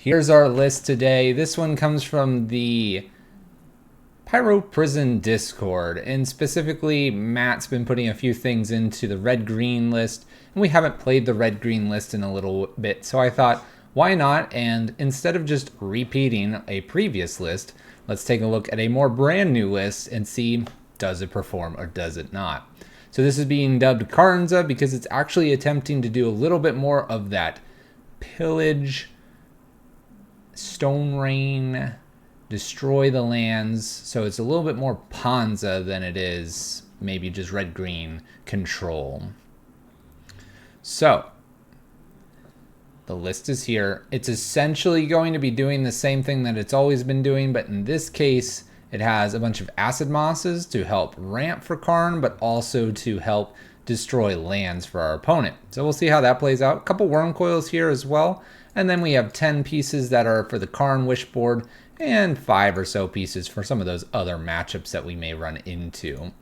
Here's our list today. This one comes from the Pyro Prison Discord, and specifically Matt's been putting a few things into the red-green list, and we haven't played the red-green list in a little bit, so I thought, why not? And instead of just repeating a previous list, let's take a look at a more brand new list and see, does it perform or does it not? So this is being dubbed Karnza because it's actually attempting to do a little bit more of that pillage, stone rain, destroy the lands. So it's a little bit more Panza than it is maybe just red-green control. So the list is here. It's essentially going to be doing the same thing that it's always been doing, but in this case, it has a bunch of acid mosses to help ramp for Karn, but also to help destroy lands for our opponent. So we'll see how that plays out. A couple worm coils here as well. And then we have 10 pieces that are for the Karn wish board and 5 or so pieces for some of those other matchups that we may run into.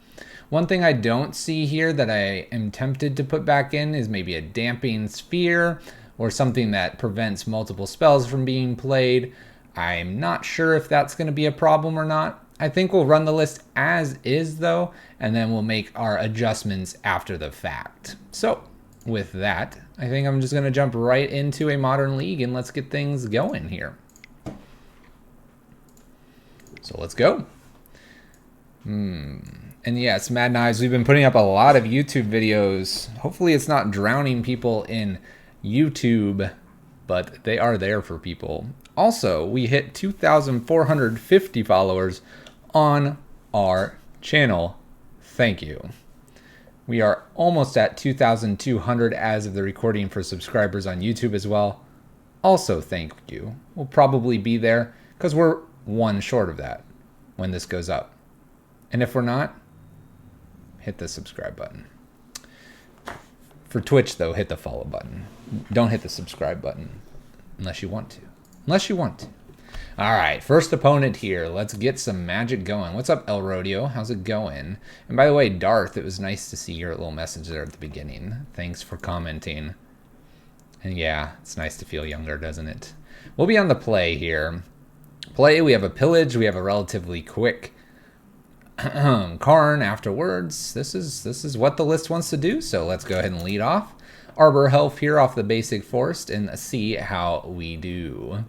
One thing I don't see here that I am tempted to put back in is maybe a damping sphere or something that prevents multiple spells from being played. I'm not sure if that's going to be a problem or not. I think we'll run the list as is though, and then we'll make our adjustments after the fact. So with that, I think I'm just going to jump right into a Modern League and let's get things going here. So let's go. And yes, Mad Knives, we've been putting up a lot of YouTube videos. Hopefully it's not drowning people in YouTube, but they are there for people. Also, we hit 2,450 followers on our channel. Thank you. We are almost at 2,200 as of the recording for subscribers on YouTube as well. Also, thank you. We'll probably be there because we're one short of that when this goes up. And if we're not, hit the subscribe button. For Twitch, though, hit the follow button. Don't hit the subscribe button unless you want to. Unless you want to. All right, first opponent here. Let's get some magic going. What's up, El Rodeo? How's it going? And by the way, Darth, it was nice to see your little message there at the beginning. Thanks for commenting. And yeah, it's nice to feel younger, doesn't it? We'll be on the play here. Play, we have a pillage. We have a relatively quick Karn afterwards. This is what the list wants to do, so let's go ahead and lead off. Arbor Health here off the basic forest and see how we do.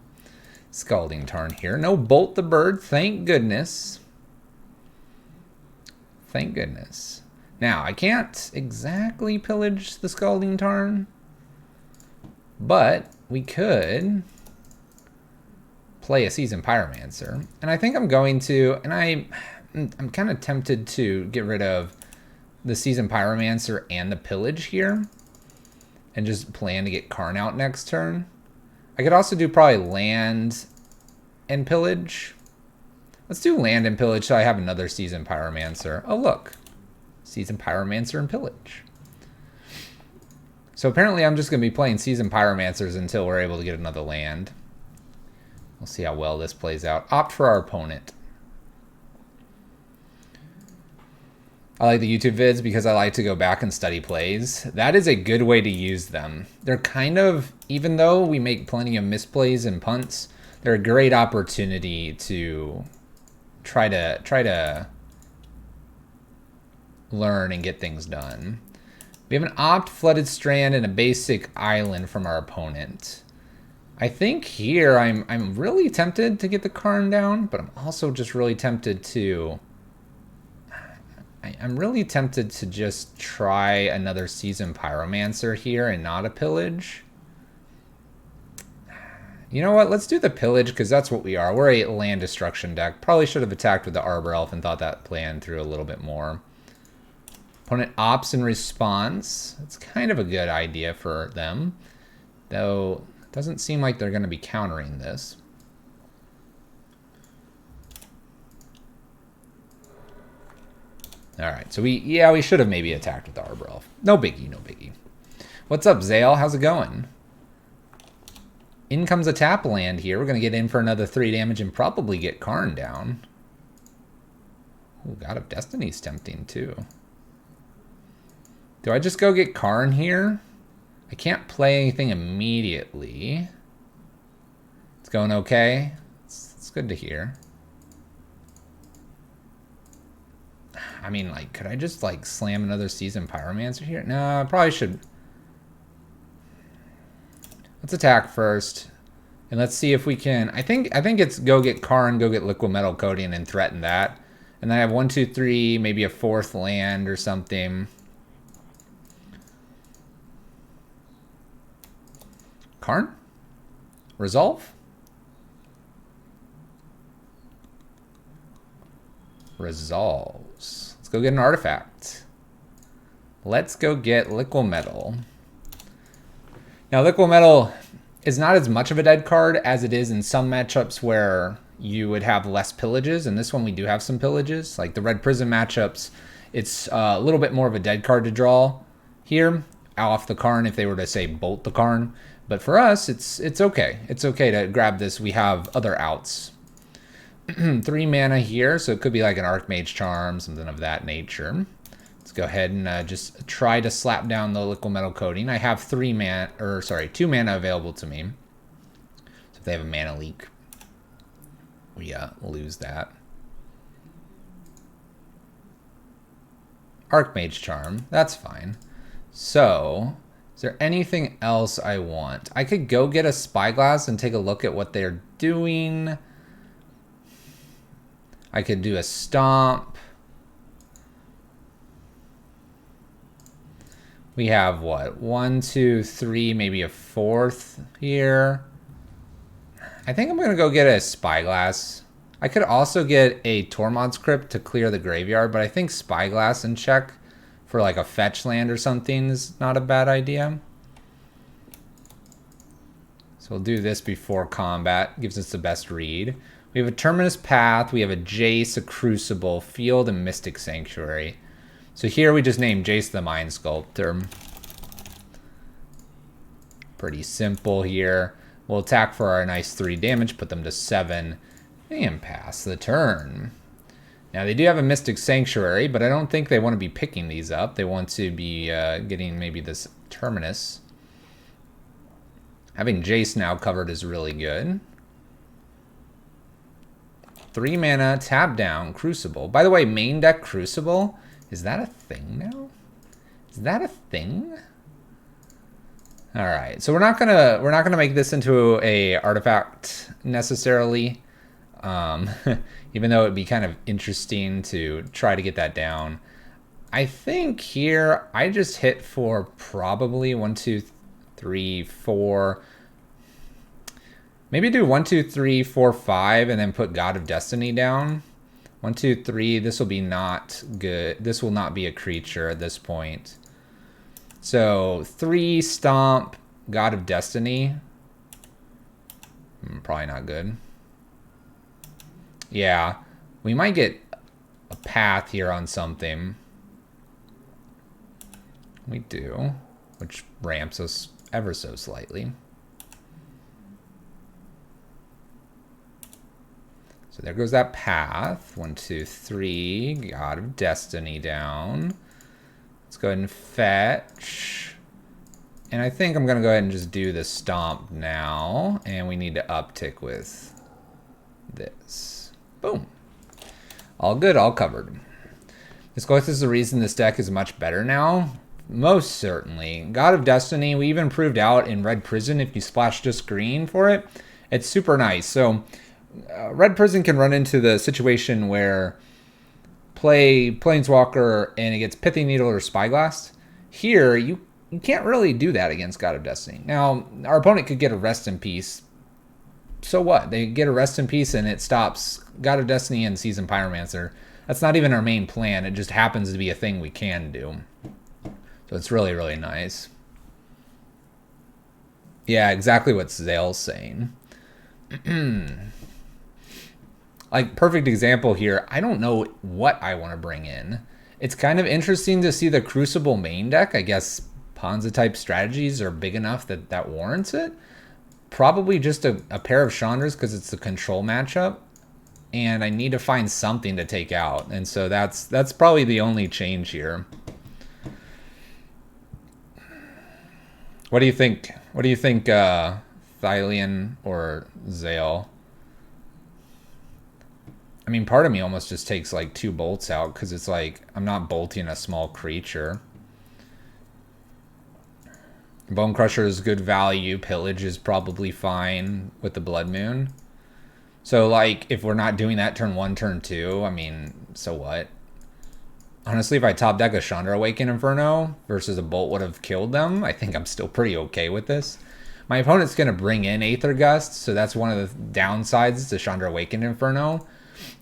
Scalding Tarn here. No Bolt the Bird, thank goodness. Thank goodness. Now, I can't exactly pillage the Scalding Tarn, but we could play a Seasoned Pyromancer. And I think I'm going to, and I'm kind of tempted to get rid of the Seasoned Pyromancer and the pillage here and just plan to get Karn out next turn. I could also do probably land and pillage. Let's do land and pillage so I have another Seasoned Pyromancer. Oh, look. Seasoned Pyromancer and pillage. So apparently I'm just going to be playing Seasoned Pyromancers until we're able to get another land. We'll see how well this plays out. Opt for our opponent. I like the YouTube vids because I like to go back and study plays. That is a good way to use them. They're kind of, even though we make plenty of misplays and punts, they're a great opportunity to try to learn and get things done. We have an Opt, Flooded Strand, and a basic island from our opponent. I think here I'm really tempted to get the Karn down, but I'm also just really tempted to... I'm really tempted to just try another Seasoned Pyromancer here and not a pillage. You know what? Let's do the pillage because that's what we are. We're a land destruction deck. Probably should have attacked with the Arbor Elf and thought that plan through a little bit more. Opponent opts in response. It's kind of a good idea for them, though it doesn't seem like they're going to be countering this. All right, so we should have maybe attacked with the Arbor Elf. No biggie, no biggie. What's up, Zale? How's it going? In comes a tap land here. We're going to get in for another 3 damage and probably get Karn down. Oh, God of Destiny's tempting too. Do I just go get Karn here? I can't play anything immediately. It's going okay. It's good to hear. I mean, like, could I just, like, slam another Seasoned Pyromancer here? No, I probably should. Let's attack first. And let's see if we can... I think it's go get Karn, go get Liquid Metal Coating, and threaten that. And then I have 1, 2, 3, maybe a 4th land or something. Karn? Resolve? Resolves. Let's go get an artifact. Let's go get Liquid Metal. Now, Liquid Metal is not as much of a dead card as it is in some matchups where you would have less pillages. And this one, we do have some pillages. Like the Red Prison matchups, it's a little bit more of a dead card to draw here off the Karn if they were to, say, bolt the Karn. But for us, it's okay. It's okay to grab this. We have other outs. 3 mana here, so it could be like an Archmage Charm, something of that nature. Let's go ahead and just try to slap down the Liquid Metal Coating. I have 2 mana available to me. So if they have a mana leak, we lose that. Archmage Charm, that's fine. So, is there anything else I want? I could go get a Spyglass and take a look at what they're doing. I could do a Stomp. We have what? 1, 2, 3, maybe a 4th here. I think I'm going to go get a Spyglass. I could also get a Tormod's Crypt to clear the graveyard, but I think Spyglass in check for like a fetch land or something is not a bad idea. So we'll do this before combat. Gives us the best read. We have a Terminus Path. We have a Jace, a Crucible, Field, and Mystic Sanctuary. So here we just named Jace the Mind Sculptor. Pretty simple here. We'll attack for our nice 3 damage, put them to 7, and pass the turn. Now they do have a Mystic Sanctuary, but I don't think they want to be picking these up. They want to be getting maybe this Terminus. Having Jace now covered is really good. 3 mana, tap down, Crucible. By the way, main deck Crucible, is that a thing now? Is that a thing? All right, so we're not gonna make this into a artifact necessarily, even though it'd be kind of interesting to try to get that down. I think here I just hit for probably 1, 2, 3, 4. Maybe do 1, 2, 3, 4, 5, and then put God of Destiny down. 1, 2, 3. This will be not good. This will not be a creature at this point. So 3 Stomp, God of Destiny. Probably not good. Yeah, we might get a path here on something. We do, which ramps us ever so slightly. So there goes that path. 1, 2, 3. God of Destiny down. Let's go ahead and fetch. And I think I'm going to go ahead and just do the Stomp now. And we need to uptick with this. Boom. All good, all covered. This Ghost is the reason this deck is much better now. Most certainly. God of Destiny, we even proved out in Red Prison if you splash just green for it. It's super nice. So Red Prison can run into the situation where play Planeswalker and it gets Pithy Needle or Spyglass. Here, you can't really do that against God of Destiny. Now, our opponent could get a Rest in Peace. So what? They get a Rest in Peace and it stops God of Destiny and Seasoned Pyromancer. That's not even our main plan. It just happens to be a thing we can do. So it's really, really nice. Yeah, exactly what Zale's saying. Like, perfect example here. I don't know what I want to bring in. It's kind of interesting to see the Crucible main deck. I guess Karnza type strategies are big enough that that warrants it. Probably just a pair of Chandras because it's a control matchup. And I need to find something to take out. And so that's probably the only change here. What do you think? What do you think Thylian or Zale. I mean, part of me almost just takes like 2 bolts out because it's like I'm not bolting a small creature. Bone Crusher is good value. Pillage is probably fine with the Blood Moon. So, like, if we're not doing that turn 1, turn 2, I mean, so what? Honestly, if I top deck a Chandra Awaken Inferno versus a Bolt would have killed them, I think I'm still pretty okay with this. My opponent's going to bring in Aether Gust, so that's one of the downsides to Chandra Awaken Inferno.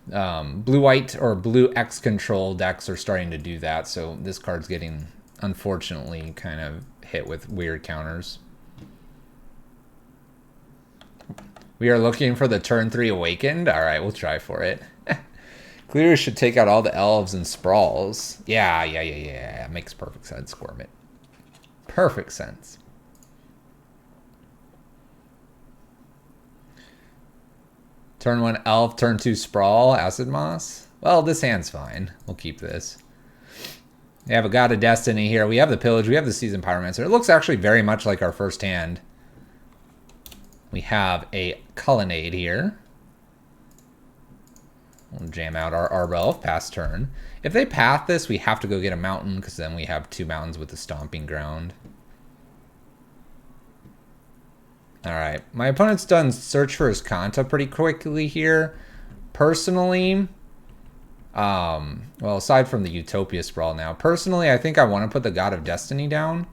Blue-white or blue-X control decks are starting to do that, so this card's getting, unfortunately, kind of hit with weird counters. We are looking for the turn 3 Awakened. All right, we'll try for it. Clearly should take out all the elves and sprawls. Yeah. Makes perfect sense, Squirmit. Perfect sense. Turn 1 elf, turn 2 sprawl, acid moss. Well, this hand's fine. We'll keep this. We have a God of Destiny here. We have the Pillage. We have the Seasoned Pyromancer. It looks actually very much like our first hand. We have a Colonnade here. We'll jam out our Arbor Elf past turn. If they path this, we have to go get a mountain because then we have 2 mountains with the Stomping Ground. Alright, my opponent's done Search for his Kanta pretty quickly here. Personally, well, aside from the Utopia Sprawl now, personally, I think I want to put the God of Destiny down.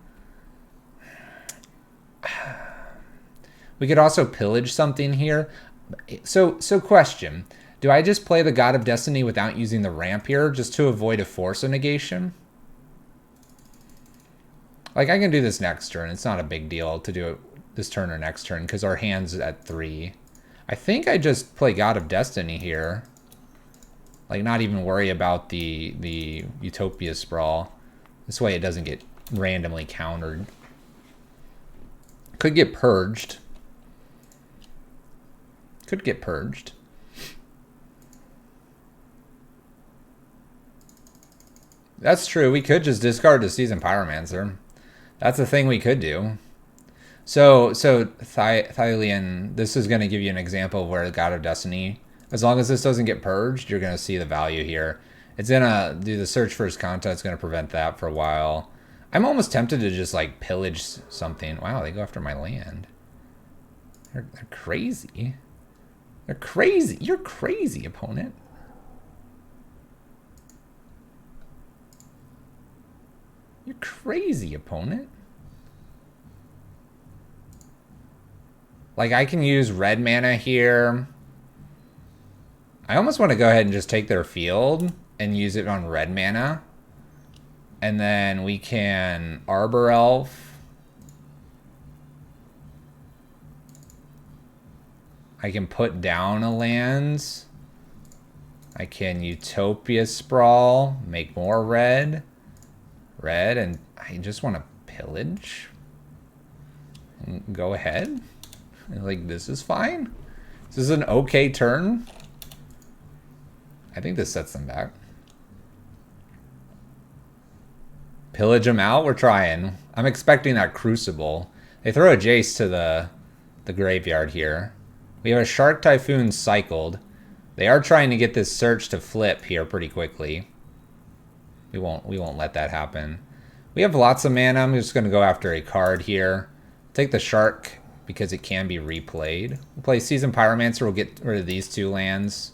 We could also pillage something here. So question. Do I just play the God of Destiny without using the ramp here just to avoid a force of negation? Like, I can do this next turn. It's not a big deal to do it this turn or next turn because our hand's at 3. I think I just play God of Destiny here. Like, not even worry about the Utopia Sprawl. This way it doesn't get randomly countered. Could get purged. Could get purged. That's true. We could just discard the Seasoned Pyromancer. That's a thing we could do. So Thylian, this is going to give you an example of where the God of Destiny, as long as this doesn't get purged, you're going to see the value here. It's going to do the Search for his Kanta. It's going to prevent that for a while. I'm almost tempted to just, like, pillage something. Wow, they go after my land. They're crazy. They're crazy. You're crazy, opponent. You're crazy, opponent. Like, I can use red mana here. I almost want to go ahead and just take their field and use it on red mana. And then we can Arbor Elf. I can put down a lands. I can Utopia Sprawl, make more red. Red, and I just want to pillage. Go ahead. Like, this is fine. This is an okay turn. I think this sets them back. Pillage them out? We're trying. I'm expecting that Crucible. They throw a Jace to the graveyard here. We have a Shark Typhoon cycled. They are trying to get this search to flip here pretty quickly. We won't let that happen. We have lots of mana. I'm just going to go after a card here. Take the Shark because it can be replayed. We'll play Seasoned Pyromancer. We'll get rid of these 2 lands.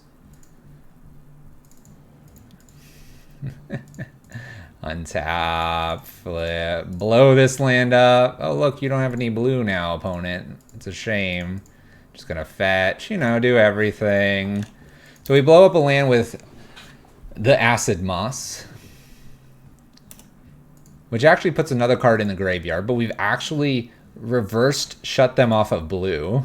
Untap, flip, blow this land up. Oh, look, you don't have any blue now, opponent. It's a shame. Just going to fetch, you know, do everything. So we blow up a land with the Acid Moss, which actually puts another card in the graveyard, but we've actually reversed shut them off of blue.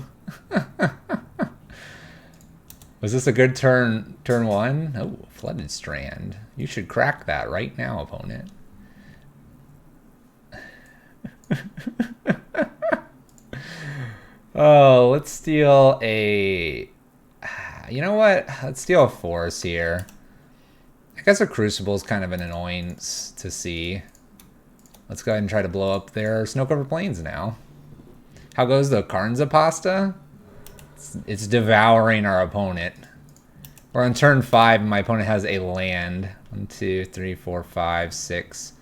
Was this a good turn 1? Oh, Flooded Strand. You should crack that right now, opponent. Oh, let's steal a... You know what? Let's steal a force here. I guess a Crucible is kind of an annoyance to see. Let's go ahead and try to blow up their Snow-Covered Plains now. How goes the Karnza pasta? It's devouring our opponent. We're on turn 5 and my opponent has a land. 1, 2, 3, 4, 5, 6.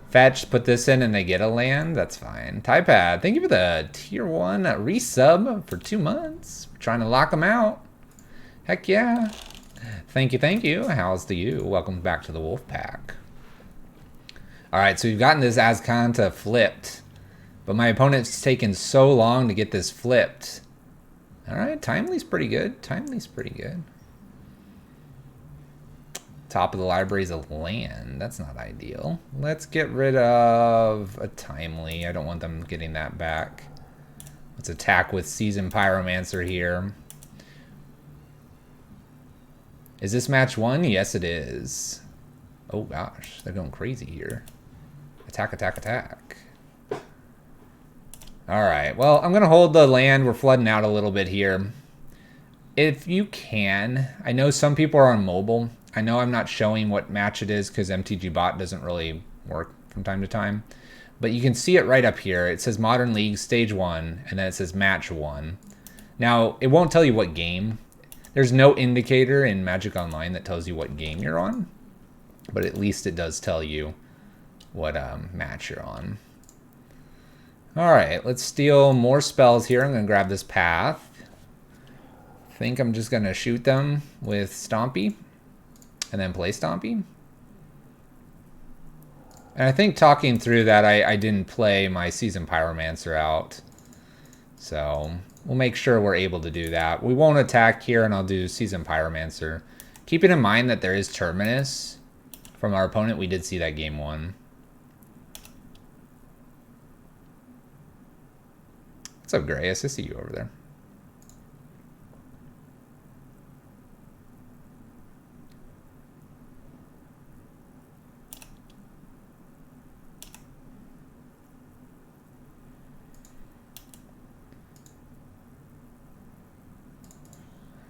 Fetch, put this in and they get a land. That's fine. Typad, thank you for the tier 1 resub for 2 months. We're trying to lock them out. Heck yeah. Thank you, thank you. How's to you? Welcome back to the Wolf Pack. Alright, so we've gotten this Azcanta flipped. But my opponent's taken so long to get this flipped. Alright, Timely's pretty good. Timely's pretty good. Top of the library is a land. That's not ideal. Let's get rid of a Timely. I don't want them getting that back. Let's attack with Seasoned Pyromancer here. Is this match 1? Yes, it is. Oh gosh, they're going crazy here. Attack, attack, attack. Alright, well, I'm going to hold the land. We're flooding out a little bit here. If you can, I know some people are on mobile. I know I'm not showing what match it is because MTG Bot doesn't really work from time to time. But you can see it right up here. It says Modern League Stage 1, and then it says Match 1. Now, it won't tell you what game. There's no indicator in Magic Online that tells you what game you're on. But at least it does tell you what match you're on. Alright, let's steal more spells here. I'm going to grab this path. I think I'm just going to shoot them with Stompy. And then play Stompy. And I think talking through that, I didn't play my Seasoned Pyromancer out. So we'll make sure we're able to do that. We won't attack here, and I'll do Seasoned Pyromancer. Keeping in mind that there is Terminus from our opponent. We did see that game 1. What's up, Grayus? I see you over there.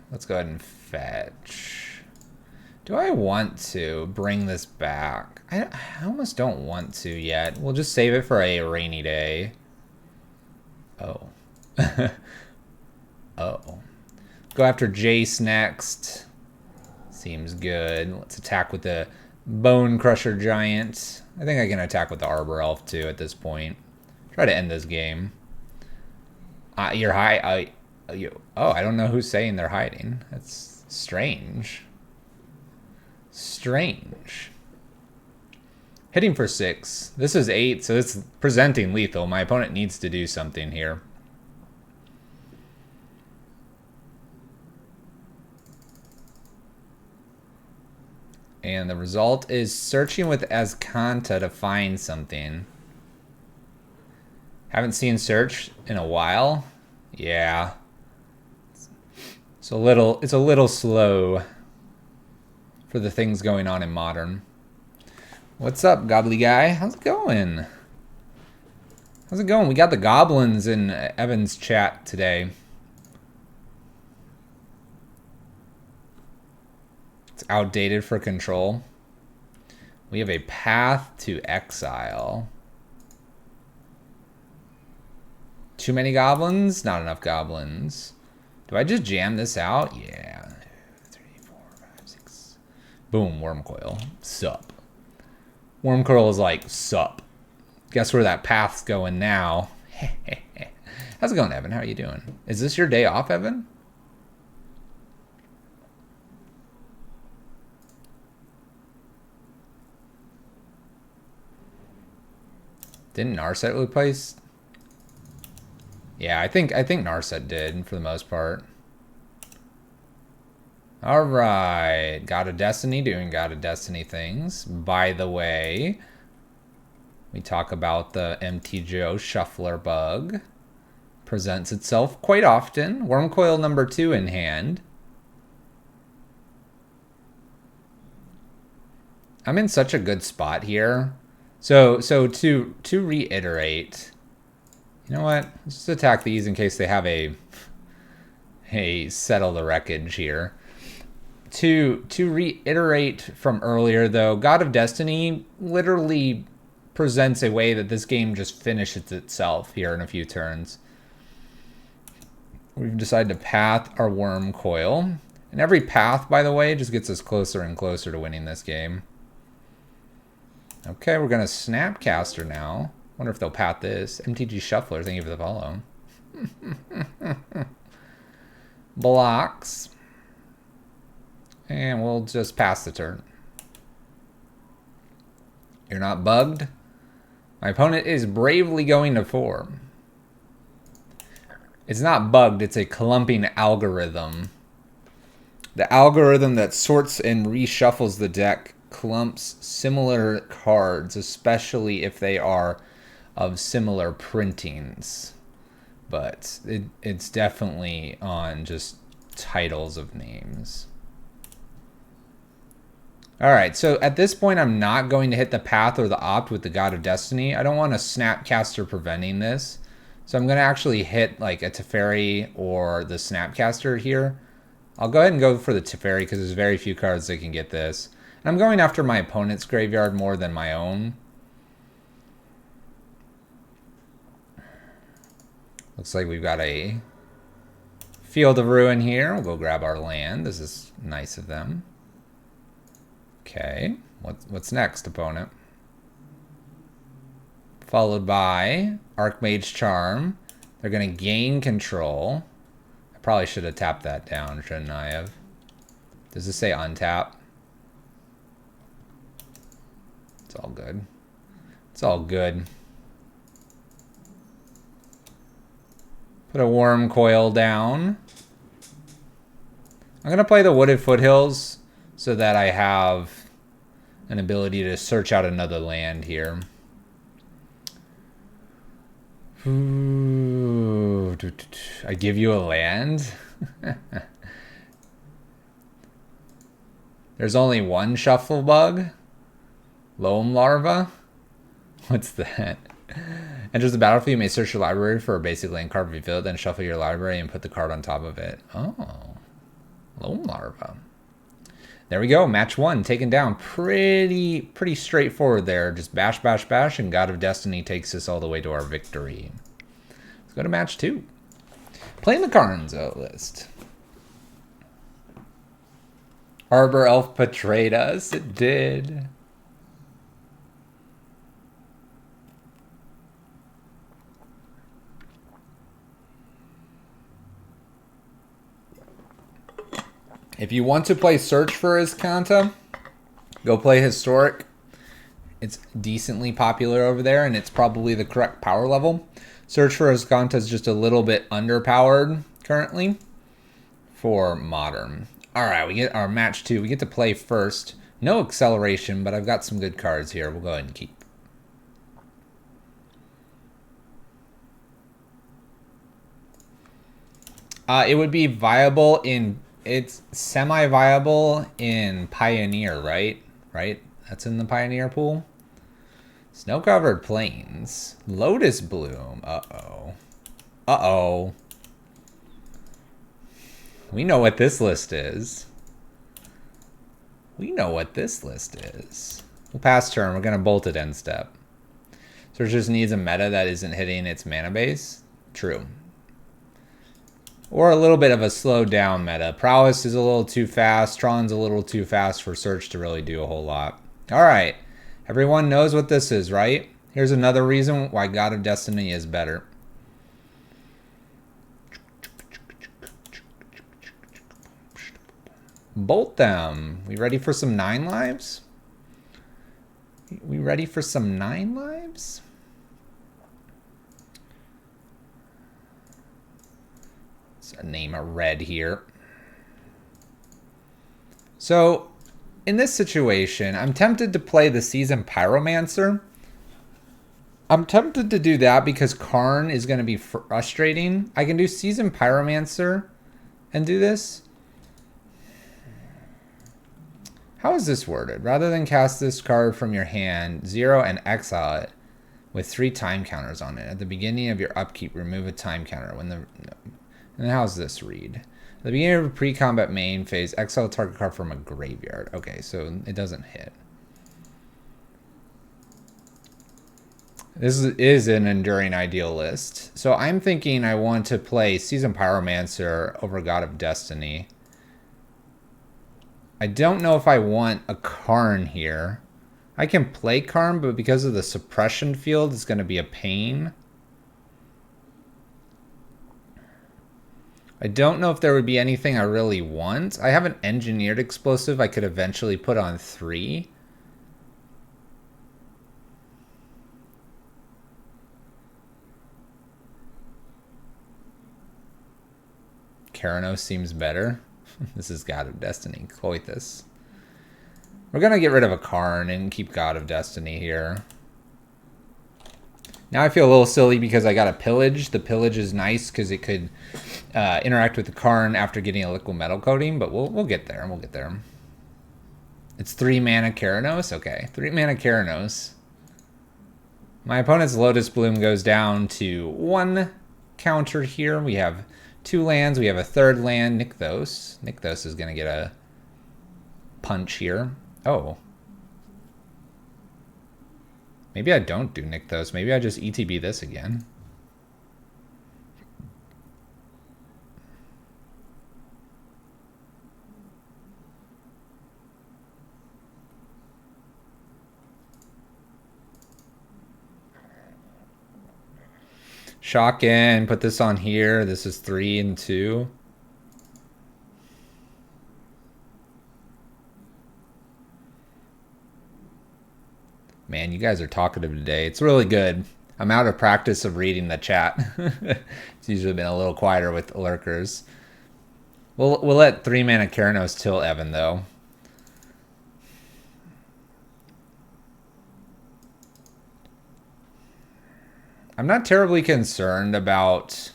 Let's go ahead and fetch. Do I want to bring this back? I almost don't want to yet. We'll just save it for a rainy day. Oh. Oh. Go after Jace next. Seems good. Let's attack with the Bone Crusher Giant. I think I can attack with the Arbor Elf too at this point. Try to end this game. You're high. Oh, I don't know who's saying they're hiding. That's strange. Strange. Hitting for 6. This is 8, so it's presenting lethal. My opponent needs to do something here. And the result is searching with Azcanta to find something. Haven't seen search in a while. Yeah. It's a little slow for the things going on in Modern. What's up, Gobbly Guy? How's it going? How's it going? We got the goblins in Evan's chat today. It's outdated for control. We have a Path to Exile. Too many goblins? Not enough goblins. Do I just jam this out? Yeah. 3, 4, 5, 6. Boom, Wormcoil. Sup. Wormcoil is like, sup. Guess where that path's going now. How's it going, Evan? How are you doing? Is this your day off, Evan? Didn't Narset replace? Yeah, I think Narset did for the most part. All right, God of Destiny doing God of Destiny things. By the way, we talk about the MTGO Shuffler bug. Presents itself quite often. Wormcoil number 2 in hand. I'm in such a good spot here. So to reiterate, you know what? Let's just attack these in case they have a settle the wreckage here. To reiterate from earlier, though, God of Destiny literally presents a way that this game just finishes itself here in a few turns. We've decided to path our worm coil. And every path, by the way, just gets us closer and closer to winning this game. Okay, we're going to Snapcaster now. Wonder if they'll path this. MTG Shuffler, thank you for the follow. Blocks. And we'll just pass the turn. You're not bugged. My opponent is bravely going to 4. It's not bugged, it's a clumping algorithm. The algorithm that sorts and reshuffles the deck clumps similar cards, especially if they are of similar printings. But it's definitely on just titles of names. Alright, so at this point I'm not going to hit the path or the opt with the God of Destiny. I don't want a Snapcaster preventing this. So I'm going to actually hit like a Teferi or the Snapcaster here. I'll go ahead and go for the Teferi because there's very few cards that can get this. And I'm going after my opponent's graveyard more than my own. Looks like we've got a Field of Ruin here. We'll go grab our land. This is nice of them. Okay, what's next, opponent? Followed by Archmage Charm. They're going to gain control. I probably should have tapped that down, shouldn't I have? Does this say untap? It's all good. It's all good. Put a Worm Coil down. I'm going to play the Wooded Foothills so that I have an ability to search out another land here. Ooh, I give you a land? There's only one shuffle bug? Loam Larva? What's that? Enters the battlefield, you may search your library for a basic land card reveal it, then shuffle your library and put the card on top of it. Oh. Loam Larva. There we go, match 1 taken down. Pretty straightforward there. Just bash, bash, bash, and God of Destiny takes us all the way to our victory. Let's go to match 2. Playing the Karnza list. Arbor Elf betrayed us. It did. If you want to play Search for Karnza, go play Historic. It's decently popular over there, and it's probably the correct power level. Search for Karnza is just a little bit underpowered currently for Modern. All right, we get our match 2. We get to play first. No acceleration, but I've got some good cards here. We'll go ahead and keep. It would be viable in... It's semi-viable in Pioneer, right? Right? That's in the Pioneer pool. Snow-covered plains. Lotus Bloom. Uh-oh. Uh-oh. We know what this list is. We know what this list is. We'll pass turn. We're going to bolt it end step. So it just needs a meta that isn't hitting its mana base. True. Or a little bit of a slowed down meta. Prowess is a little too fast. Tron's a little too fast for Search to really do a whole lot. Alright. Everyone knows what this is, right? Here's another reason why God of Destiny is better. Bolt them. We ready for some 9 lives? We ready for some 9 lives? Name a red here. So in this situation, I'm tempted to play the Seasoned Pyromancer. I'm tempted to do that because Karn is going to be frustrating. I can do Seasoned Pyromancer and do this. How is this worded? Rather than cast this card from your hand, 0 and exile it with 3 time counters on it. At the beginning of your upkeep, remove a time counter. And how's this read? At the beginning of a pre-combat main phase, exile a target card from a graveyard. Okay, so it doesn't hit. This is an enduring idealist. So I'm thinking I want to play Seasoned Pyromancer over God of Destiny. I don't know if I want a Karn here. I can play Karn, but because of the suppression field, it's going to be a pain. I don't know if there would be anything I really want. I have an engineered explosive I could eventually put on 3. Keranos seems better. This is God of Destiny. Cloithus. We're going to get rid of a Karn and keep God of Destiny here. Now I feel a little silly because I got a Pillage. The Pillage is nice because it could interact with the Karn after getting a liquid metal coating, but we'll get there. We'll get there. It's 3 mana Keranos? Okay, 3 mana Keranos. My opponent's Lotus Bloom goes down to 1 counter here. We have 2 lands. We have a 3rd land, Nykthos. Nykthos is going to get a punch here. Oh. Maybe I don't do Nykthos. Maybe I just ETB this again. Shock in, put this on here. This is 3 and 2. Man, you guys are talkative today. It's really good. I'm out of practice of reading the chat. It's usually been a little quieter with lurkers. We'll let 3 mana Keranos tilt Evan though. I'm not terribly concerned about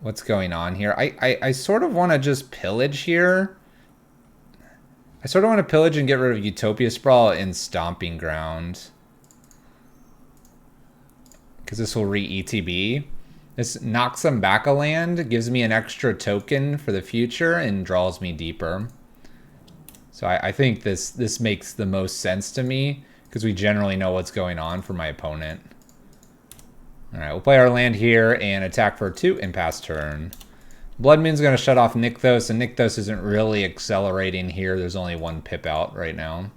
what's going on here. I sort of want to just pillage here. I sort of want to pillage and get rid of Utopia Sprawl in Stomping Ground. Because this will re-ETB. This knocks them back a land, gives me an extra token for the future, and draws me deeper. So I think this makes the most sense to me, because we generally know what's going on for my opponent. Alright, we'll play our land here and attack for 2 and pass turn. Blood Moon's going to shut off Nykthos, and Nykthos isn't really accelerating here. There's only 1 pip out right now.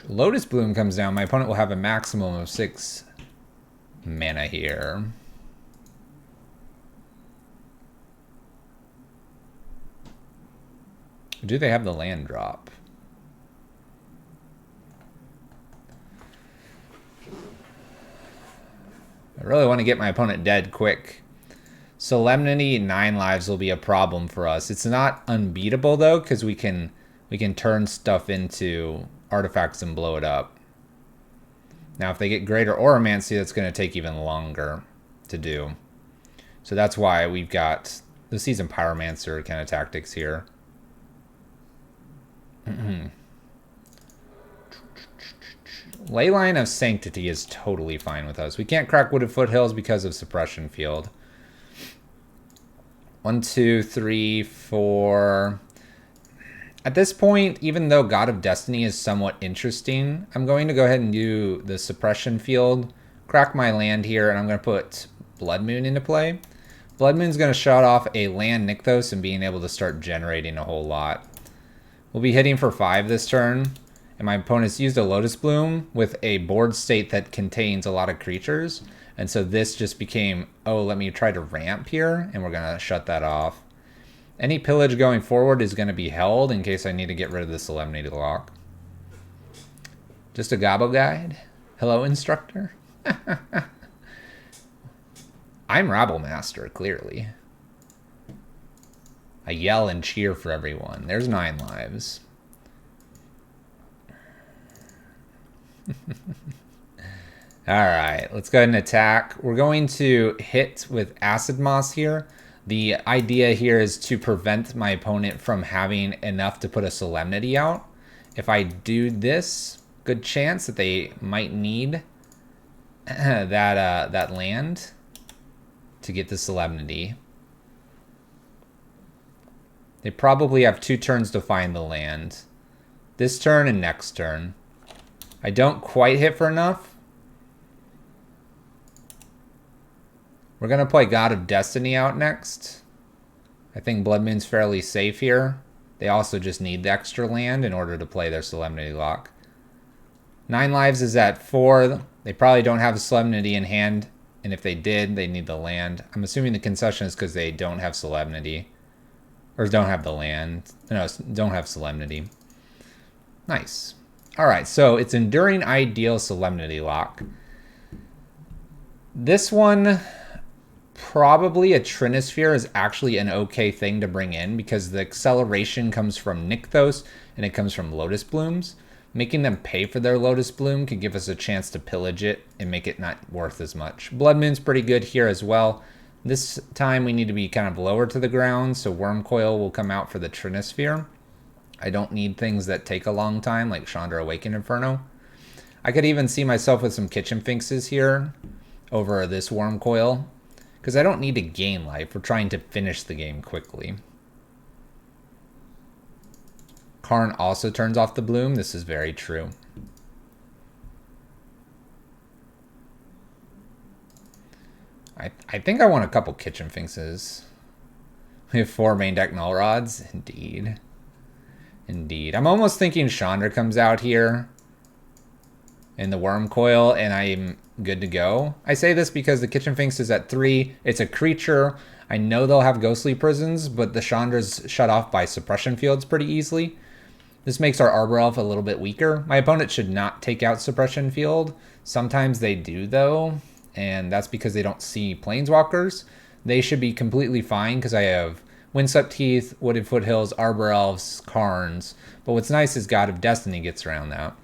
Lotus Bloom comes down. My opponent will have a maximum of 6 mana here. Do they have the land drop? I really want to get my opponent dead quick. Solemnity, 9 lives will be a problem for us. It's not unbeatable though, because we can turn stuff into artifacts and blow it up. Now if they get Greater Oromancy, that's going to take even longer to do. So that's why we've got the Seasoned Pyromancer kind of tactics here. Leyline of Sanctity is totally fine with us. We can't crack Wooded Foothills because of Suppression Field. 1, 2, 3, 4. At this point, even though God of Destiny is somewhat interesting, I'm going to go ahead and do the Suppression Field, crack my land here, and I'm going to put Blood Moon into play. Blood Moon's going to shut off a land Nykthos and being able to start generating a whole lot. We'll be hitting for 5 this turn, and my opponent's used a Lotus Bloom with a board state that contains a lot of creatures, and so this just became, oh, let me try to ramp here, and we're going to shut that off. Any pillage going forward is going to be held in case I need to get rid of the Solemnity Lock. Just a gobble guide? Hello, instructor? I'm Rabble Master, clearly. I yell and cheer for everyone. There's 9 lives. Alright, let's go ahead and attack. We're going to hit with Acid Moss here. The idea here is to prevent my opponent from having enough to put a Solemnity out. If I do this, good chance that they might need that land to get the Solemnity. They probably have 2 turns to find the land. this turn and next turn. I don't quite hit for enough. We're going to play God of Destiny out next. I think Blood Moon's fairly safe here. They also just need the extra land in order to play their Solemnity Lock. 9 lives is at 4. They probably don't have a Solemnity in hand. And if they did, they need the land. I'm assuming the concession is because they don't have Solemnity. Or don't have the land. No, don't have Solemnity. Nice. Alright, so it's Enduring Ideal Solemnity Lock. This one, probably a Trinisphere is actually an okay thing to bring in because the acceleration comes from Nykthos and it comes from Lotus Blooms. Making them pay for their Lotus Bloom could give us a chance to pillage it and make it not worth as much. Blood Moon's pretty good here as well. This time we need to be kind of lower to the ground, so Worm Coil will come out for the Trinisphere. I don't need things that take a long time, like Chandra Awakened Inferno. I could even see myself with some Kitchen Finxes here over this Worm Coil, because I don't need to gain life. We're trying to finish the game quickly. Karn also turns off the bloom. This is very true. I think I want a couple Kitchen Finxes. We have 4 main deck Null Rods. Indeed. Indeed. I'm almost thinking Chandra comes out here in the Worm Coil and I'm good to go. I say this because the Kitchen Finx is at 3. It's a creature. I know they'll have Ghostly Prisons, but the Chandra's shut off by Suppression Fields pretty easily. This makes our Arbor Elf a little bit weaker. My opponent should not take out Suppression Field. Sometimes they do, though, and that's because they don't see Planeswalkers. They should be completely fine because I have Windswept Heath, Wooded Foothills, Arbor Elves, Karns. But what's nice is God of Destiny gets around that.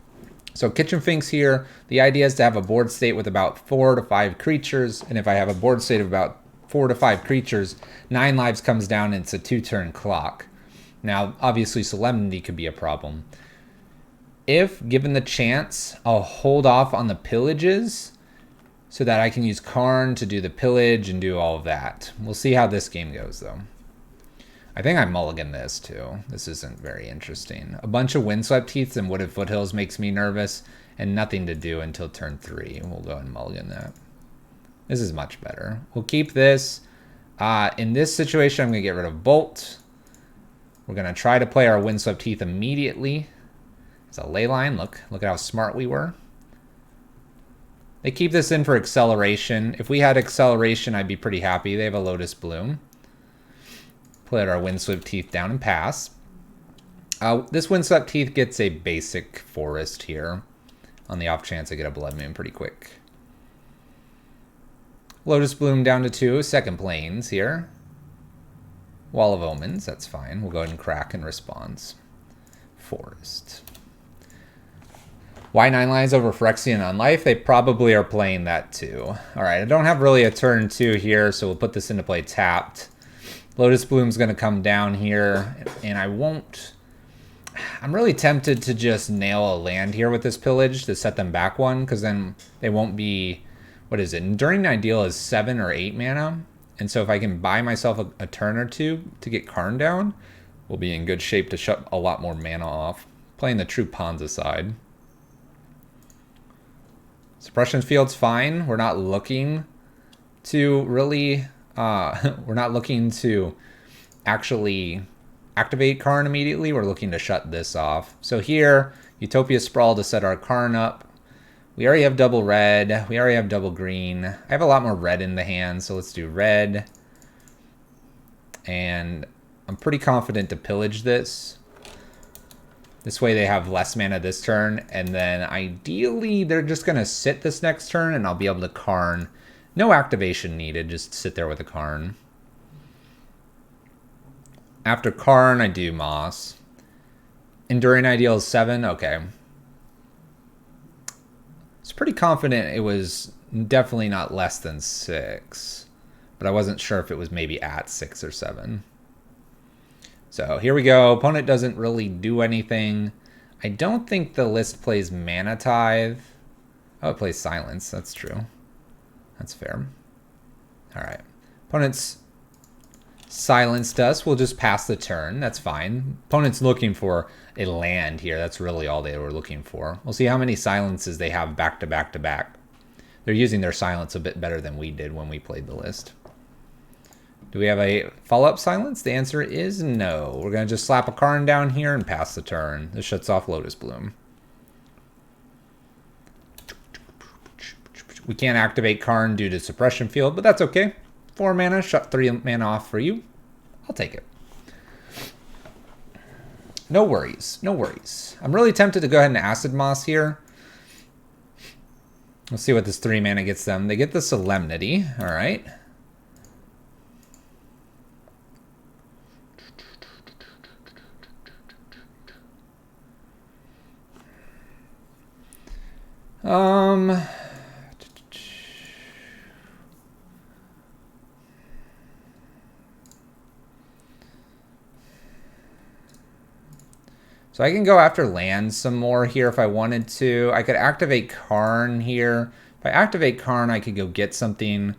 So Kitchen Finx here, the idea is to have a board state with about 4 to 5 creatures, and if I have a board state of about 4 to 5 creatures, 9 lives comes down and it's a 2-turn clock. Now, obviously Solemnity could be a problem. If given the chance, I'll hold off on the pillages so that I can use Karn to do the pillage and do all of that. We'll see how this game goes, though. I think I mulligan this, too. This isn't very interesting. A bunch of Windswept Heaths and Wooded Foothills makes me nervous, and nothing to do until turn 3. We'll go and mulligan that. This is much better. We'll keep this. In this situation, I'm going to get rid of Bolt. We're going to try to play our Windswept Heath immediately. It's a Leyline. Look at how smart we were. They keep this in for acceleration. If we had acceleration, I'd be pretty happy. They have a Lotus Bloom. Put our Windswept Heath down and pass. This Windswept Heath gets a basic forest here. On the off chance I get a Blood Moon pretty quick. Lotus Bloom down to 2. Second Plains here. Wall of Omens, that's fine. We'll go ahead and crack in response. Forest. Why 9 lines over Phyrexian on life? They probably are playing that too. Alright, I don't have really a turn 2 here, so we'll put this into play tapped. Lotus Bloom's going to come down here, and I won't... I'm really tempted to just nail a land here with this pillage to set them back 1, because then they won't be... What is it? Enduring Ideal is 7 or 8 mana. And so if I can buy myself a turn or 2 to get Karn down, we'll be in good shape to shut a lot more mana off. Playing the true Karnza side. Suppression Field's fine. We're not looking to really... we're not looking to actually activate Karn immediately. We're looking to shut this off. So here, Utopia Sprawl to set our Karn up. We already have double red. We already have double green. I have a lot more red in the hand, so let's do red. And I'm pretty confident to pillage this. This way they have less mana this turn, and then ideally they're just going to sit this next turn, and I'll be able to Karn. No activation needed, just sit there with a Karn. After Karn, I do Moss. Enduring Ideal is 7, okay. I was pretty confident it was definitely not less than 6, but I wasn't sure if it was maybe at 6 or 7. So here we go. Opponent doesn't really do anything. I don't think the list plays Mana Tithe. Oh, it plays Silence. That's true. That's fair. All right. Opponent's silenced us. We'll just pass the turn. That's fine. Opponent's looking for a land here. That's really all they were looking for. We'll see how many silences they have back to back to back. They're using their silence a bit better than we did when we played the list. Do we have a follow-up silence? The answer is no. We're going to just slap a Karn down here and pass the turn. This shuts off Lotus Bloom. We can't activate Karn due to Suppression Field, but that's okay. 4 mana, shut 3 mana off for you. I'll take it. No worries, no worries. I'm really tempted to go ahead and Acid Moss here. Let's see what this 3 mana gets them. They get the Solemnity, all right. So I can go after lands some more here if I wanted to. I could activate Karn here. If I activate Karn, I could go get something.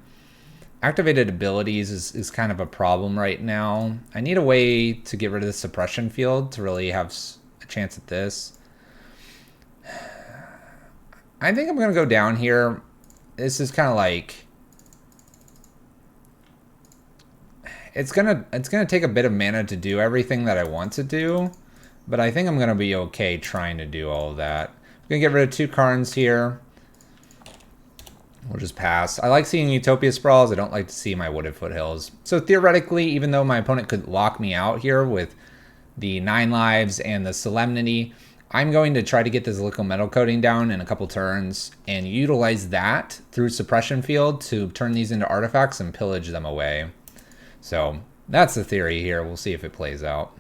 Activated abilities is kind of a problem right now. I need a way to get rid of the suppression field to really have a chance at this. I think I'm going to go down here. This is kind of like... It's gonna take a bit of mana to do everything that I want to do. But I think I'm going to be okay trying to do all of that. I'm going to get rid of 2 Karns here. We'll just pass. I like seeing Utopia Sprawls. I don't like to see my Wooded Foothills. So theoretically, even though my opponent could lock me out here with the 9 lives and the Solemnity, I'm going to try to get this Liquid Metal Coating down in a couple turns and utilize that through Suppression Field to turn these into artifacts and pillage them away. So that's the theory here. We'll see if it plays out.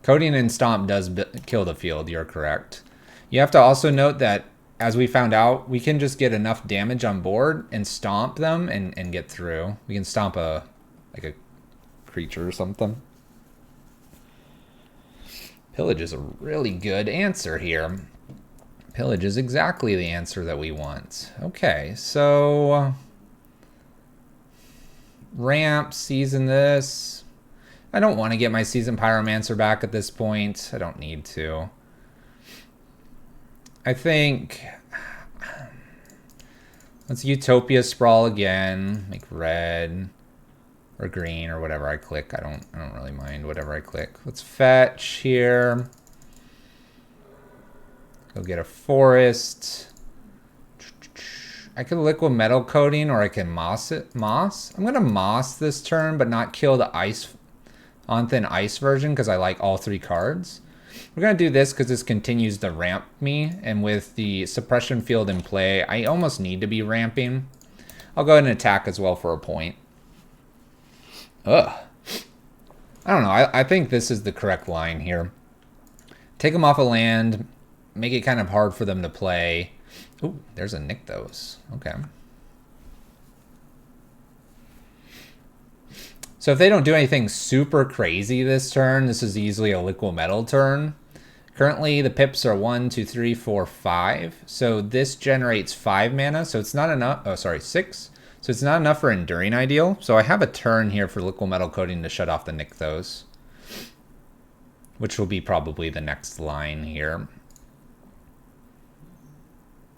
Coating and Stomp does kill the field, you're correct. You have to also note that, as we found out, we can just get enough damage on board and stomp them and get through. We can stomp a creature or something. Pillage is a really good answer here. Pillage is exactly the answer that we want. Okay, so... Ramp, season this... I don't want to get my Seasoned Pyromancer back at this point. I don't need to. I think... Let's Utopia Sprawl again. Make red or green or whatever I click. I don't really mind whatever I click. Let's fetch here. Go get a forest. I could Liquid Metal Coating or I can moss it. Moss? I'm going to moss this turn but not kill the ice... On Thin Ice version because I like all 3 cards. We're going to do this because this continues to ramp me, and with the suppression field in play, I almost need to be ramping. I'll go ahead and attack as well for a point. Ugh. I don't know. I think this is the correct line here. Take them off a land, make it kind of hard for them to play. Ooh, there's a Nykthos. Okay. So if they don't do anything super crazy this turn, this is easily a Liquid Metal turn. Currently, the pips are 1, 2, 3, 4, 5. So this generates 5 mana, so it's not enough. Oh, sorry, 6. So it's not enough for Enduring Ideal. So I have a turn here for Liquid Metal Coating to shut off the Nykthos, which will be probably the next line here.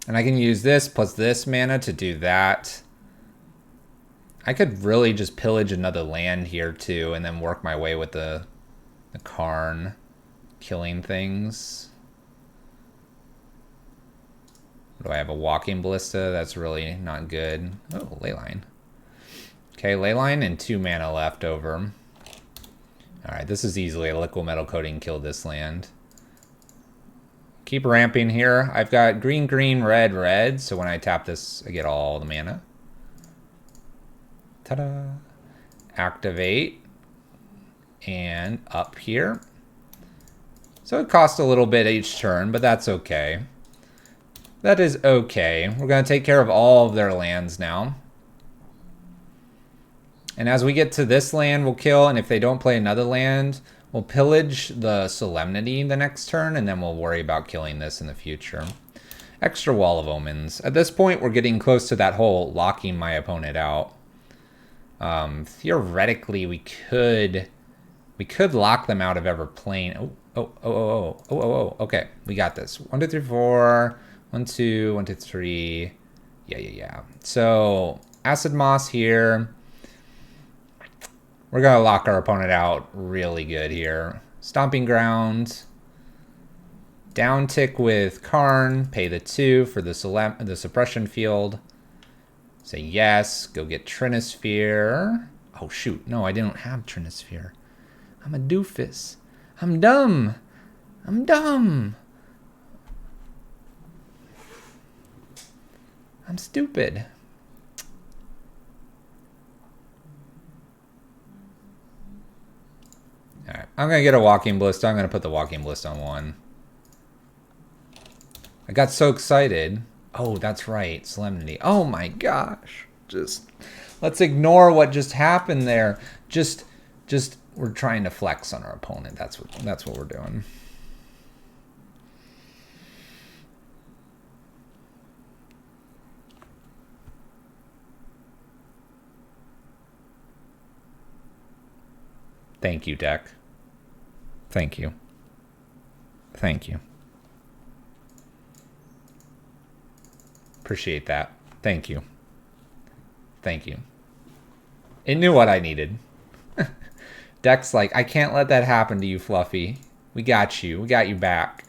And I can use this plus this mana to do that. I could really just pillage another land here too and then work my way with the Karn killing things. Do I have a Walking Ballista? That's really not good. Oh, Leyline. Okay, Leyline and 2 mana left over. Alright, this is easily a Liquid Metal Coating kill this land. Keep ramping here. I've got green, green, red, red. So when I tap this, I get all the mana. Ta-da. Activate. And up here. So it costs a little bit each turn, but that's okay. That is okay. We're going to take care of all of their lands now. And as we get to this land, we'll kill. And if they don't play another land, we'll pillage the Solemnity the next turn. And then we'll worry about killing this in the future. Extra Wall of Omens. At this point, we're getting close to that whole locking my opponent out. Theoretically, we could lock them out of ever playing. Oh. Okay, we got this. 1, 2, 3, 4. 1, 2, 1, 2, 3. Yeah. So Acid Moss here. We're gonna lock our opponent out really good here. Stomping Ground. Down tick with Karn. Pay the 2 for the suppression field. Say yes. Go get Trinisphere. Oh shoot! No, I didn't have Trinisphere. I'm a doofus. I'm dumb. I'm stupid. Alright, I'm going to get a Walking Ballista. I'm going to put the Walking Ballista on 1. I got so excited. Oh, that's right. Solemnity. Oh my gosh. Just, let's ignore what just happened there. Just, we're trying to flex on our opponent. That's what we're doing. Thank you, deck. Thank you. Thank you. Appreciate that. Thank you. Thank you. It knew what I needed. Deck's like, I can't let that happen to you, Fluffy. We got you. We got you back.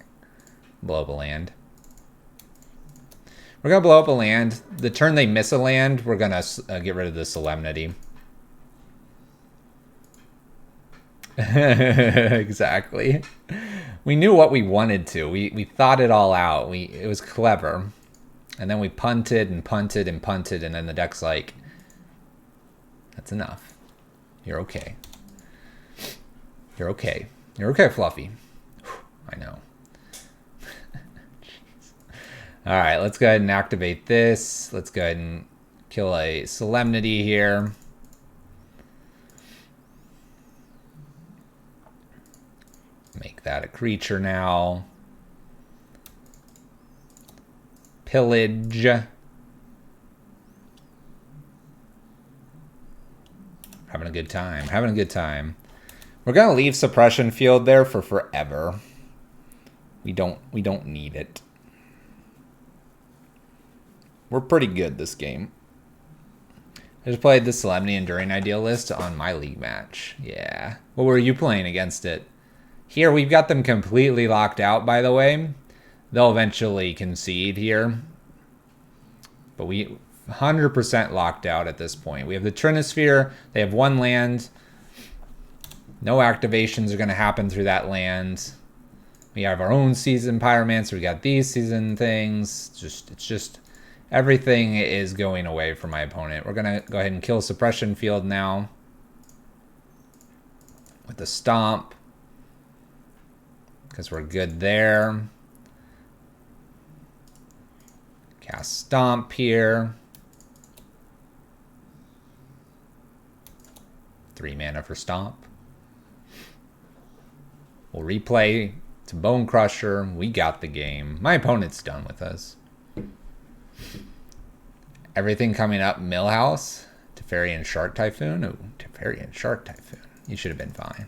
Blow up a land. We're going to blow up a land. The turn they miss a land, we're going to get rid of the Solemnity. Exactly. We knew what we wanted to. We thought it all out. It was clever. And then we punted and punted and punted, and then the deck's like, that's enough. You're okay. You're okay. You're okay, Fluffy. Whew, I know. All right, let's go ahead and activate this. Let's go ahead and kill a Solemnity here. Make that a creature now. Pillage. Having a good time. Having a good time. We're gonna leave suppression field there for forever. We don't need it. We're pretty good this game. I just played the Solemnity Enduring Idealist on my league match. Yeah. What were you playing against it? Here, we've got them completely locked out, by the way. They'll eventually concede here. But we 100% locked out at this point. We have the Trinisphere. They have 1 land. No activations are going to happen through that land. We have our own Season Pyromancer. We got these season things. It's just everything is going away from my opponent. We're going to go ahead and kill Suppression Field now. With the Stomp. Because we're good there. Cast Stomp here. 3 mana for Stomp. We'll replay to Bone Crusher. We got the game. My opponent's done with us. Everything coming up, Millhouse. Teferi and Shark Typhoon. Oh, Teferi and Shark Typhoon. You should have been fine.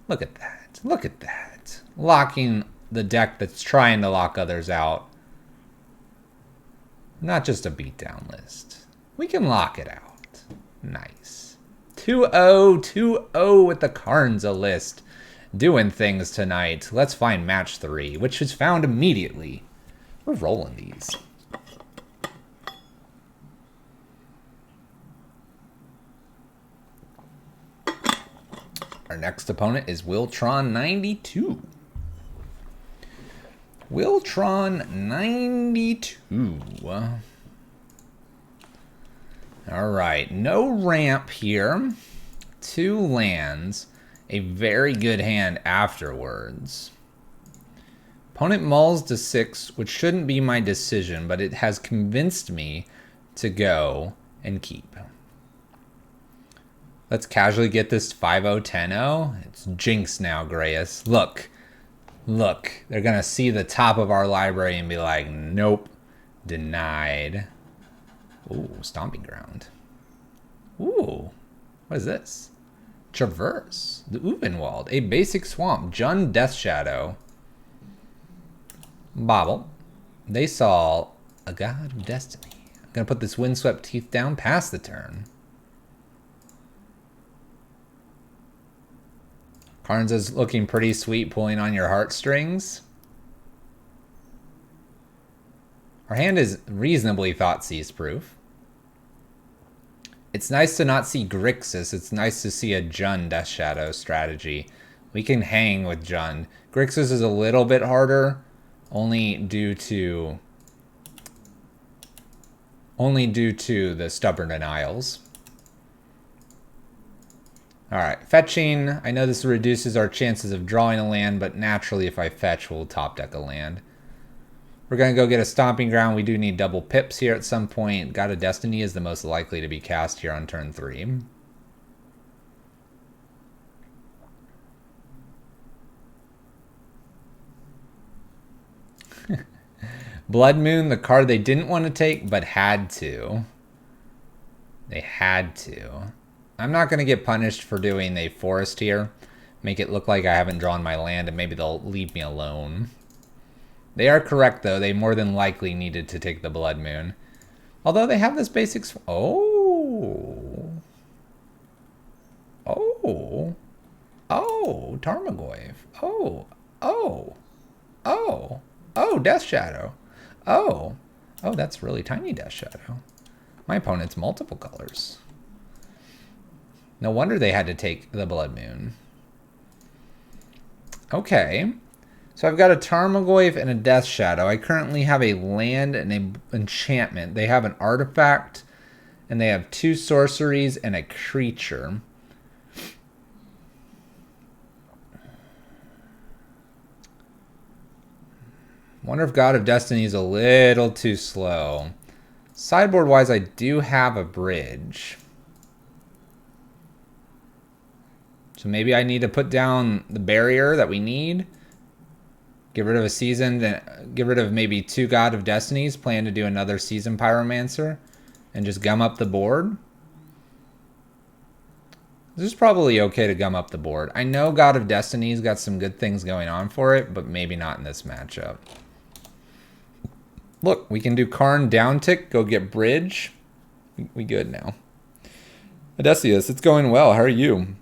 Look at that. Look at that. Locking the deck that's trying to lock others out. Not just a beatdown list. We can lock it out. Nice. 2-0, 2-0 with the Karnza list. Doing things tonight. Let's find match 3, which is found immediately. We're rolling these. Our next opponent is Wiltron92. Wiltron92. All right, no ramp here. 2 lands. A very good hand afterwards. Opponent mulls to 6, which shouldn't be my decision, but it has convinced me to go and keep. Let's casually get this 5-0, 10-0. It's jinx now, Grayus. Look. Look. They're going to see the top of our library and be like, nope. Denied. Ooh, Stomping Ground. Ooh, what is this? Traverse the Uvenwald, a basic swamp. Jund Death Shadow. Bobble. They saw a god of destiny. I'm gonna put this windswept teeth down past the turn. Karnza's looking pretty sweet, pulling on your heartstrings. Our hand is reasonably Thoughtseize proof. It's nice to not see Grixis. It's nice to see a Jund Death Shadow strategy. We can hang with Jund. Grixis is a little bit harder, only due to the stubborn denials. Alright, fetching. I know this reduces our chances of drawing a land, but naturally if I fetch, we'll top deck a land. We're going to go get a Stomping Ground. We do need double pips here at some point. God of Destiny is the most likely to be cast here on turn 3. Blood Moon, the card they didn't want to take, but had to. They had to. I'm not going to get punished for doing a forest here. Make it look like I haven't drawn my land, and maybe they'll leave me alone. They are correct, though. They more than likely needed to take the Blood Moon. Although they have this basic... Oh. Oh. Oh, Tarmogoyf. Oh. Oh. Oh. Oh, Death Shadow. Oh. Oh, that's really tiny Death Shadow. My opponent's multiple colors. No wonder they had to take the Blood Moon. Okay. So I've got a Tarmogoyf and a Death Shadow. I currently have a land and an enchantment. They have an artifact, and they have 2 sorceries and a creature. Wonder if God of Destiny is a little too slow. Sideboard-wise, I do have a bridge. So maybe I need to put down the barrier that we need. Get rid of a seasoned, get rid of maybe 2 God of Destinies, plan to do another seasoned Pyromancer, and just gum up the board. This is probably okay to gum up the board. I know God of Destiny's got some good things going on for it, but maybe not in this matchup. Look, we can do Karn downtick, go get bridge. We good now. Odysseus, it's going well. How are you?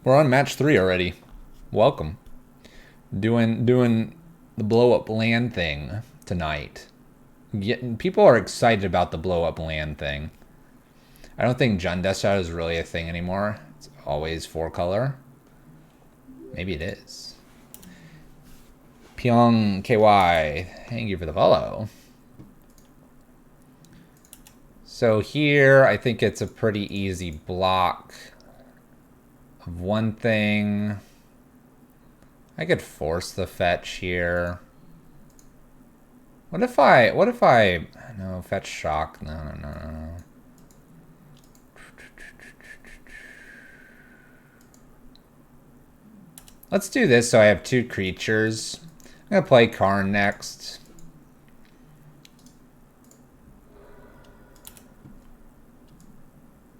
We're on match 3 already. Welcome. Doing the blow up land thing tonight. People are excited about the blow up land thing. I don't think Jund Death Shadow is really a thing anymore. It's always 4 color. Maybe it is. Pyong KY, thank you for the follow. So here, I think it's a pretty easy block of one thing. I could force the fetch here. What if I, no, fetch shock, no. Let's do this so I have 2 creatures. I'm gonna play Karn next.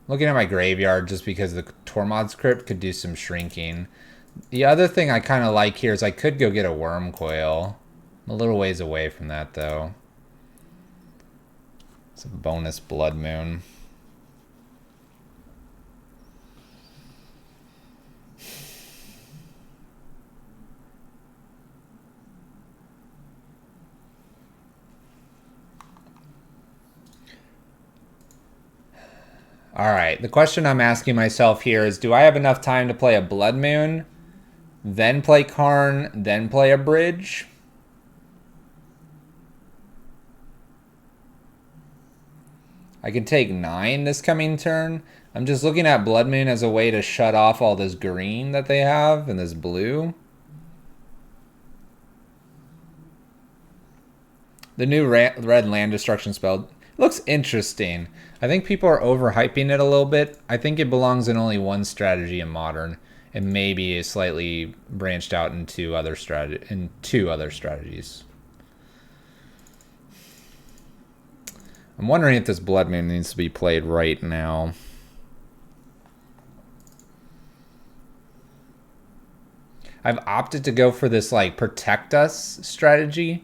Looking at my graveyard just because the Tormod's Crypt could do some shrinking. The other thing I kind of like here is I could go get a Worm Coil. I'm a little ways away from that though. It's a bonus Blood Moon. Alright, the question I'm asking myself here is, do I have enough time to play a Blood Moon, then play Karn, then play a bridge? I could take 9 this coming turn. I'm just looking at Blood Moon as a way to shut off all this green that they have and this blue. The new red land destruction spell looks interesting. I think people are overhyping it a little bit. I think it belongs in only one strategy in Modern, and maybe slightly branched out into two other strategies. I'm wondering if this Blood Moon needs to be played right now. I've opted to go for this like protect us strategy.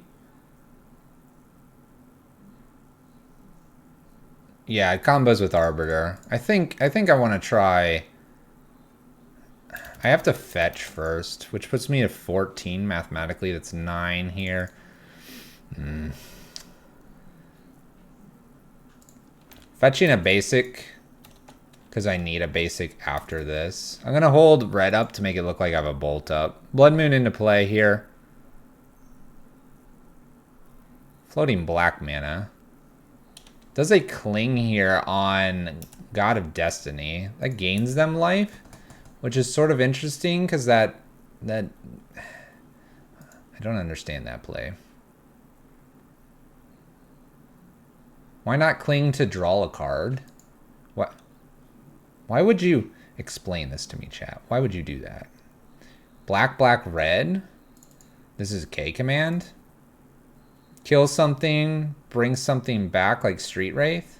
Yeah, it combos with Arbiter. I think I want to try. I have to fetch first, which puts me at 14 mathematically. That's 9 here. Fetching a basic, because I need a basic after this. I'm going to hold red up to make it look like I have a bolt up. Blood Moon into play here. Floating black mana. Does a cling here on God of Destiny. That gains them life, which is sort of interesting because that I don't understand that play. Why not cling to draw a card? What? Why would you explain this to me, chat? Why would you do that? Black, black, red. This is a K command. Kill something, bring something back like Street Wraith.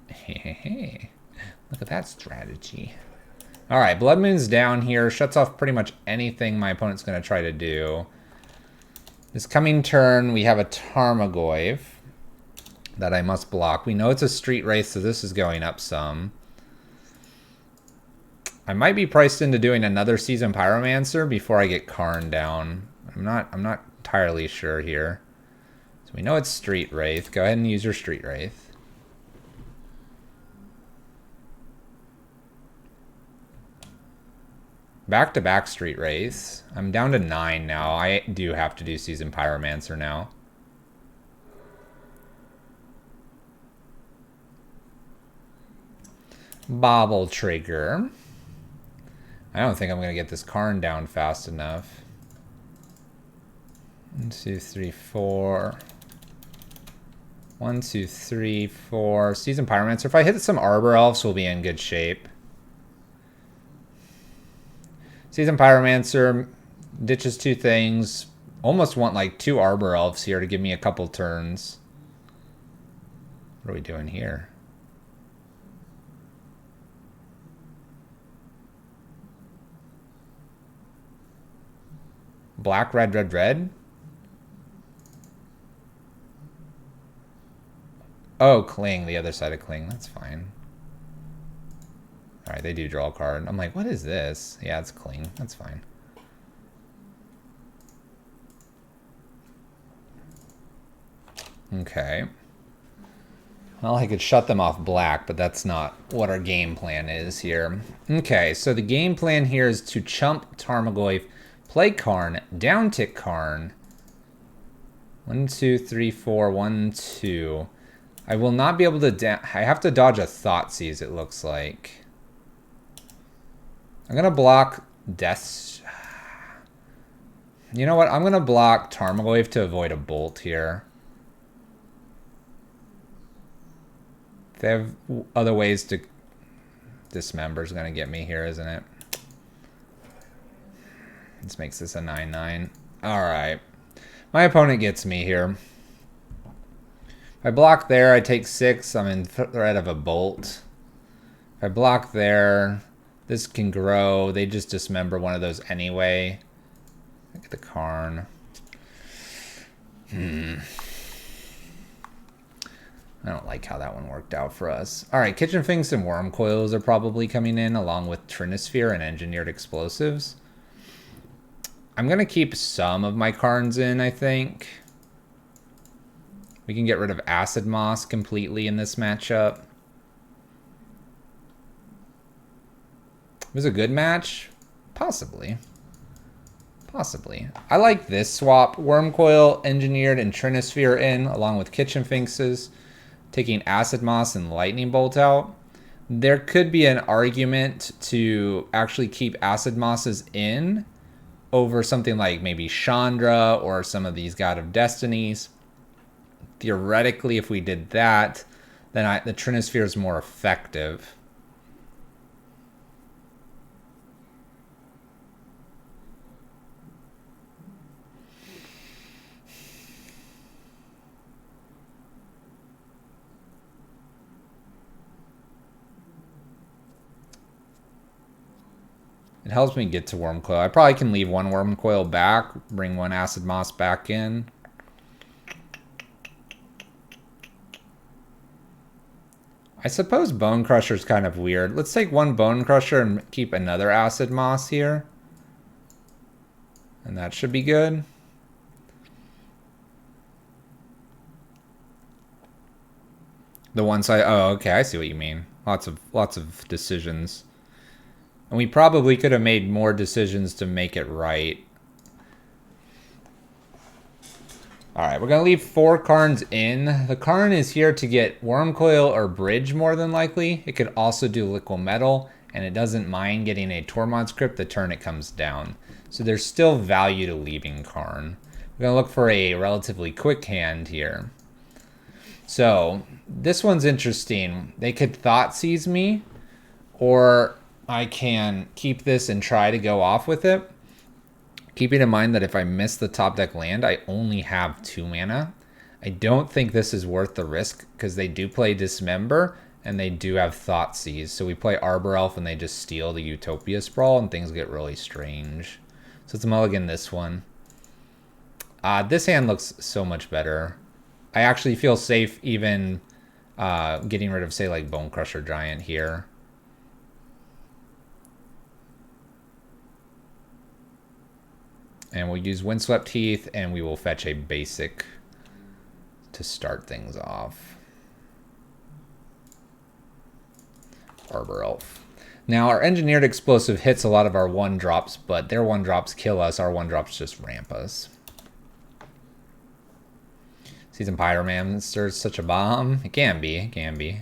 Hey, look at that strategy. All right, Blood Moon's down here. Shuts off pretty much anything my opponent's going to try to do. This coming turn, we have a Tarmogoyf that I must block. We know it's a Street Wraith, so this is going up some. I might be priced into doing another Seasoned Pyromancer before I get Karn down. I'm not entirely sure here. So we know it's Street Wraith. Go ahead and use your Street Wraith. Back-to-back Street Wraiths. I'm down to 9 now. I do have to do Seasoned Pyromancer now. Bobble Trigger. I don't think I'm going to get this Karn down fast enough. 1, 2, 3, 4. 1, 2, 3, 4. Seasoned Pyromancer. If I hit some Arbor Elves, we'll be in good shape. Seasoned Pyromancer ditches 2 things. Almost want like 2 Arbor Elves here to give me a couple turns. What are we doing here? Black, red, red, red. Oh, Cling, the other side of Cling. That's fine. All right, they do draw a card. I'm like, what is this? Yeah, it's Cling. That's fine. Okay. Well, I could shut them off black, but that's not what our game plan is here. Okay, so the game plan here is to chump Tarmogoyf, play Karn, down tick Karn. 1, 2, 3, 4, 1, 2. I will not be able to I have to dodge a Thoughtseize, it looks like. I'm gonna block Death. You know what? I'm gonna block Tarmogoyf to avoid a bolt here. They have other ways to... Dismember's gonna get me here, isn't it? This makes this a 9/9. Alright. My opponent gets me here. If I block there, I take 6. I'm in threat of a bolt. If I block there, this can grow. They just dismember one of those anyway. Look at the Karn. I don't like how that one worked out for us. All right, Kitchen Finks and Worm Coils are probably coming in along with Trinisphere and Engineered Explosives. I'm going to keep some of my Karns in, I think. We can get rid of Acid Moss completely in this matchup. It was a good match? Possibly. Possibly. I like this swap. Worm Coil, Engineered, and Trinisphere in, along with Kitchen Finks'. Taking Acid Moss and Lightning Bolt out. There could be an argument to actually keep Acid Mosses in over something like maybe Chandra or some of these God of Destinies. Theoretically, if we did that, then the Trinisphere is more effective. It helps me get to Worm Coil. I probably can leave one Worm Coil back, bring one Acid Moss back in. I suppose Bone Crusher is kind of weird. Let's take one Bone Crusher and keep another Acid Moss here. And that should be good. The one side, oh, okay, I see what you mean. Lots of decisions. And we probably could have made more decisions to make it right. Alright, we're going to leave 4 Karns in. The Karn is here to get Worm Coil or Bridge more than likely. It could also do Liquid Metal, and it doesn't mind getting a Tormod's Crypt the turn it comes down. So there's still value to leaving Karn. We're going to look for a relatively quick hand here. So this one's interesting. They could Thoughtseize me, or I can keep this and try to go off with it. Keeping in mind that if I miss the top deck land, I only have 2 mana. I don't think this is worth the risk because they do play Dismember and they do have Thoughtseize. So we play Arbor Elf and they just steal the Utopia Sprawl and things get really strange. So let's mulligan this one. This hand looks so much better. I actually feel safe even getting rid of, say, like Bone Crusher Giant here. And we'll use Windswept Heath, and we will fetch a basic to start things off. Arbor Elf. Now, our Engineered Explosive hits a lot of our 1-drops, but their 1-drops kill us. Our 1-drops just ramp us. Seasoned Pyromancer is such a bomb. It can be. It can be.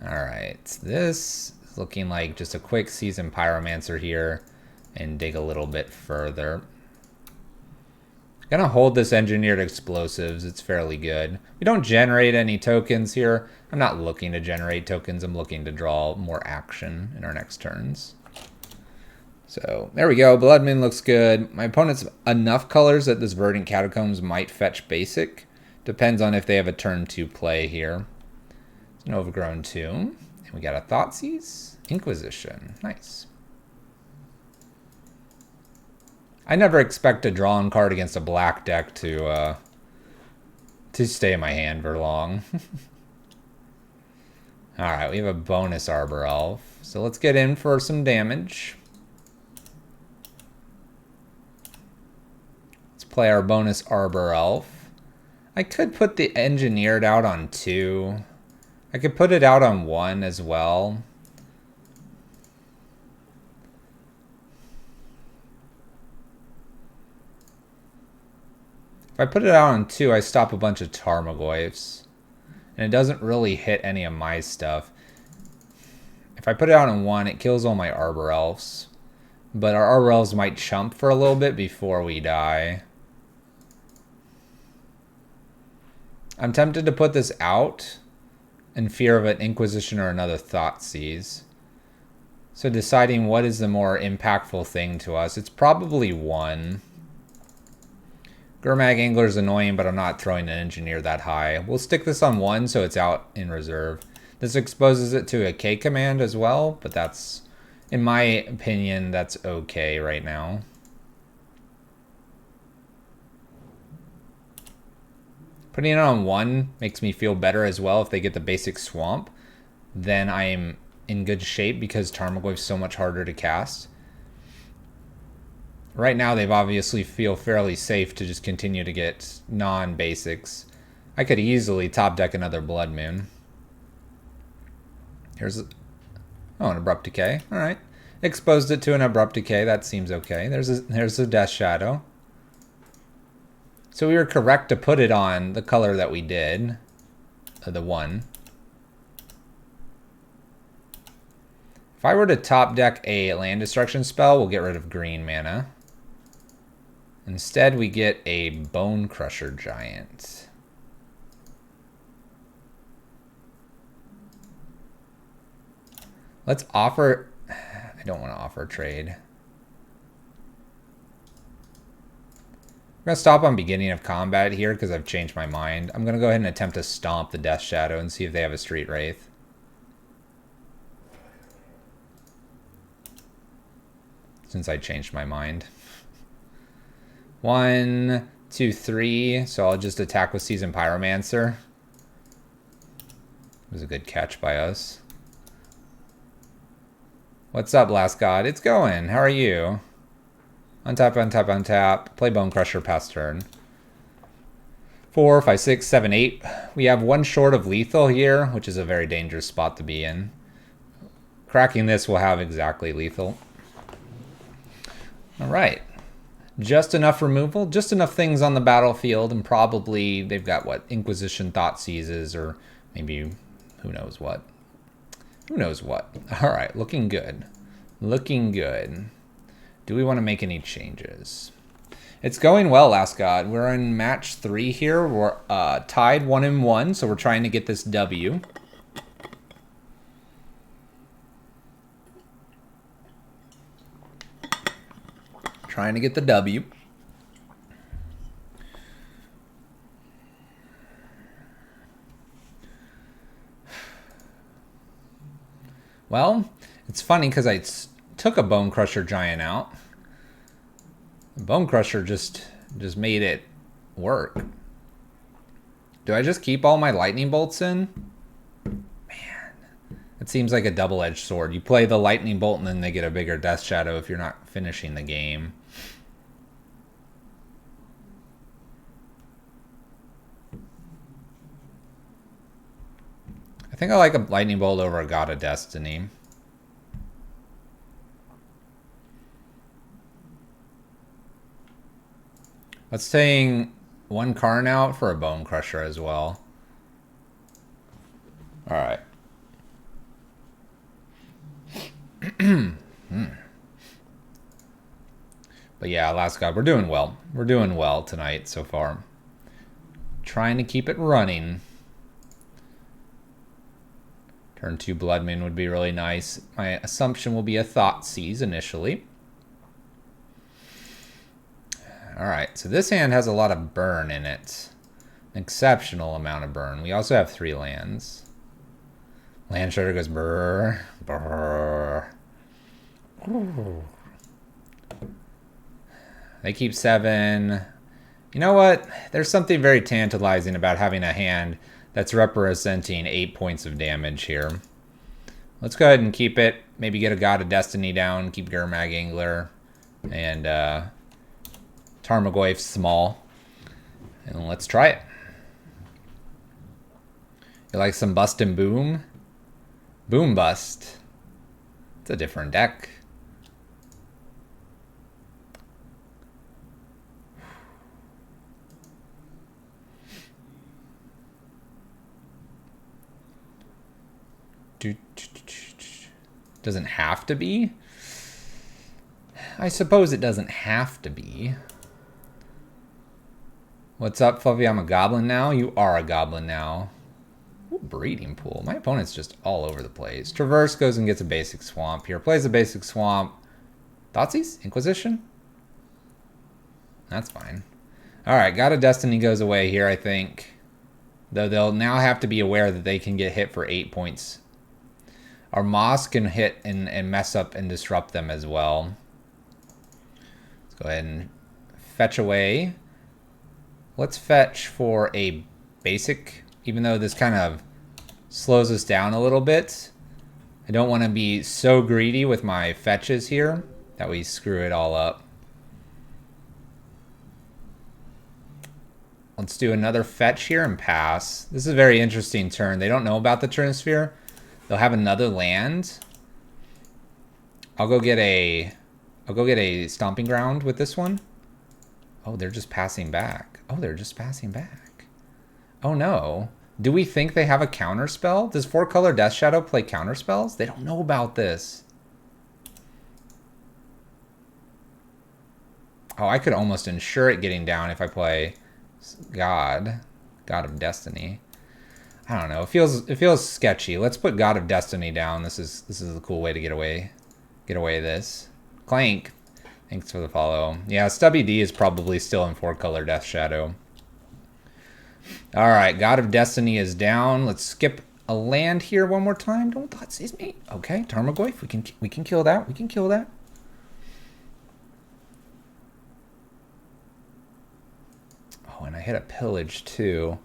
Alright. This is looking like just a quick Seasoned Pyromancer here. And dig a little bit further. I'm gonna hold this Engineered Explosives. It's fairly good. We don't generate any tokens here. I'm not looking to generate tokens. I'm looking to draw more action in our next turns. So there we go. Blood Moon looks good. My opponent's have enough colors that this Verdant Catacombs might fetch basic. Depends on if they have a turn 2 play here. It's an Overgrown Tomb. And we got a Thoughtseize. Inquisition. Nice. I never expect a drawn card against a black deck to stay in my hand for long. Alright, we have a bonus Arbor Elf. So let's get in for some damage. Let's play our bonus Arbor Elf. I could put the Engineered out on 2. I could put it out on 1 as well. If I put it out on 2, I stop a bunch of Tarmogoyfs. And it doesn't really hit any of my stuff. If I put it out on 1, it kills all my Arbor Elves. But our Arbor Elves might chump for a little bit before we die. I'm tempted to put this out in fear of an Inquisition or another Thoughtseize. So deciding what is the more impactful thing to us, it's probably 1. Gurmag Angler is annoying, but I'm not throwing an Engineer that high. We'll stick this on 1 so it's out in reserve. This exposes it to a K command as well, but that's, in my opinion, that's okay right now. Putting it on 1 makes me feel better as well. If they get the basic Swamp, then I'm in good shape because Tarmogoyf is so much harder to cast. Right now, they've obviously feel fairly safe to just continue to get non-basics. I could easily top deck another Blood Moon. Here's an Abrupt Decay. All right, exposed it to an Abrupt Decay. That seems okay. There's a Death Shadow. So we were correct to put it on the color that we did, the 1. If I were to top deck a Land Destruction spell, we'll get rid of green mana. Instead, we get a Bone Crusher Giant. Let's offer... I don't want to offer trade. I'm going to stop on beginning of combat here because I've changed my mind. I'm going to go ahead and attempt to stomp the Death Shadow and see if they have a Street Wraith. since I changed my mind. 1, 2, 3. So I'll just attack with Seasoned Pyromancer. It was a good catch by us. What's up, Last God? It's going. How are you? Untap, untap, untap. Play Bone Crusher past turn. 4, 5, 6, 7, 8. We have 1 short of lethal here, which is a very dangerous spot to be in. Cracking this will have exactly lethal. All right. Just enough removal, just enough things on the battlefield, and probably they've got, what, Inquisition Thought Seizes, or maybe who knows what. Who knows what. All right, looking good. Looking good. Do we want to make any changes? It's going well, Last God. We're in match 3 here. We're tied 1-1, so we're trying to get this W. Trying to get the W. Well, it's funny because I took a Bone Crusher Giant out. Bone Crusher just made it work. Do I just keep all my lightning bolts in? Man, it seems like a double-edged sword. You play the lightning bolt and then they get a bigger Death Shadow if you're not finishing the game. I think I like a lightning bolt over a God of Destiny. Let's take 1 Karn out for a Bone Crusher as well. All right. But yeah, Last God, we're doing well. We're doing well tonight so far. Trying to keep it running. Turn 2 Blood Moon would be really nice. My assumption will be a Thoughtseize initially. Alright, so this hand has a lot of burn in it. An exceptional amount of burn. We also have 3 lands. Land Shredder goes brrr, brrr. They keep 7. You know what? There's something very tantalizing about having a hand that's representing 8 points of damage here. Let's go ahead and keep it. Maybe get a God of Destiny down. Keep Gurmag Angler. And Tarmogoyf small. And let's try it. You like some Bust and Boom? Boom Bust. It's a different deck. Doesn't have to be. I suppose it doesn't have to be. What's up, Fluffy? I'm a goblin now. You are a goblin now. Ooh, breeding pool. My opponent's just all over the place. Traverse goes and gets a basic swamp here. Plays a basic swamp. Thoughtseize? Inquisition? That's fine. Alright, God of Destiny goes away here, I think. Though they'll now have to be aware that they can get hit for 8 points. Our Moss can hit and mess up and disrupt them as well. Let's go ahead and fetch away. Let's fetch for a basic, even though this kind of slows us down a little bit. I don't want to be so greedy with my fetches here that we screw it all up. Let's do another fetch here and pass. This is a very interesting turn. They don't know about the Trinisphere. They'll have another land. I'll go get a Stomping Ground with this one. Oh, they're just passing back. Oh, they're just passing back. Oh no. Do we think they have a counter spell? Does 4-color Death Shadow play counter spells? They don't know about this. Oh, I could almost ensure it getting down if I play God of Destiny. I don't know. It feels sketchy. Let's put God of Destiny down. This is a cool way to get away this. Clank. Thanks for the follow. Yeah, Stubby D is probably still in 4-color Death Shadow. All right, God of Destiny is down. Let's skip a land here one more time. Don't Thoughtseize me. Okay, Tarmogoyf. We can kill that. We can kill that. hit a pillage too.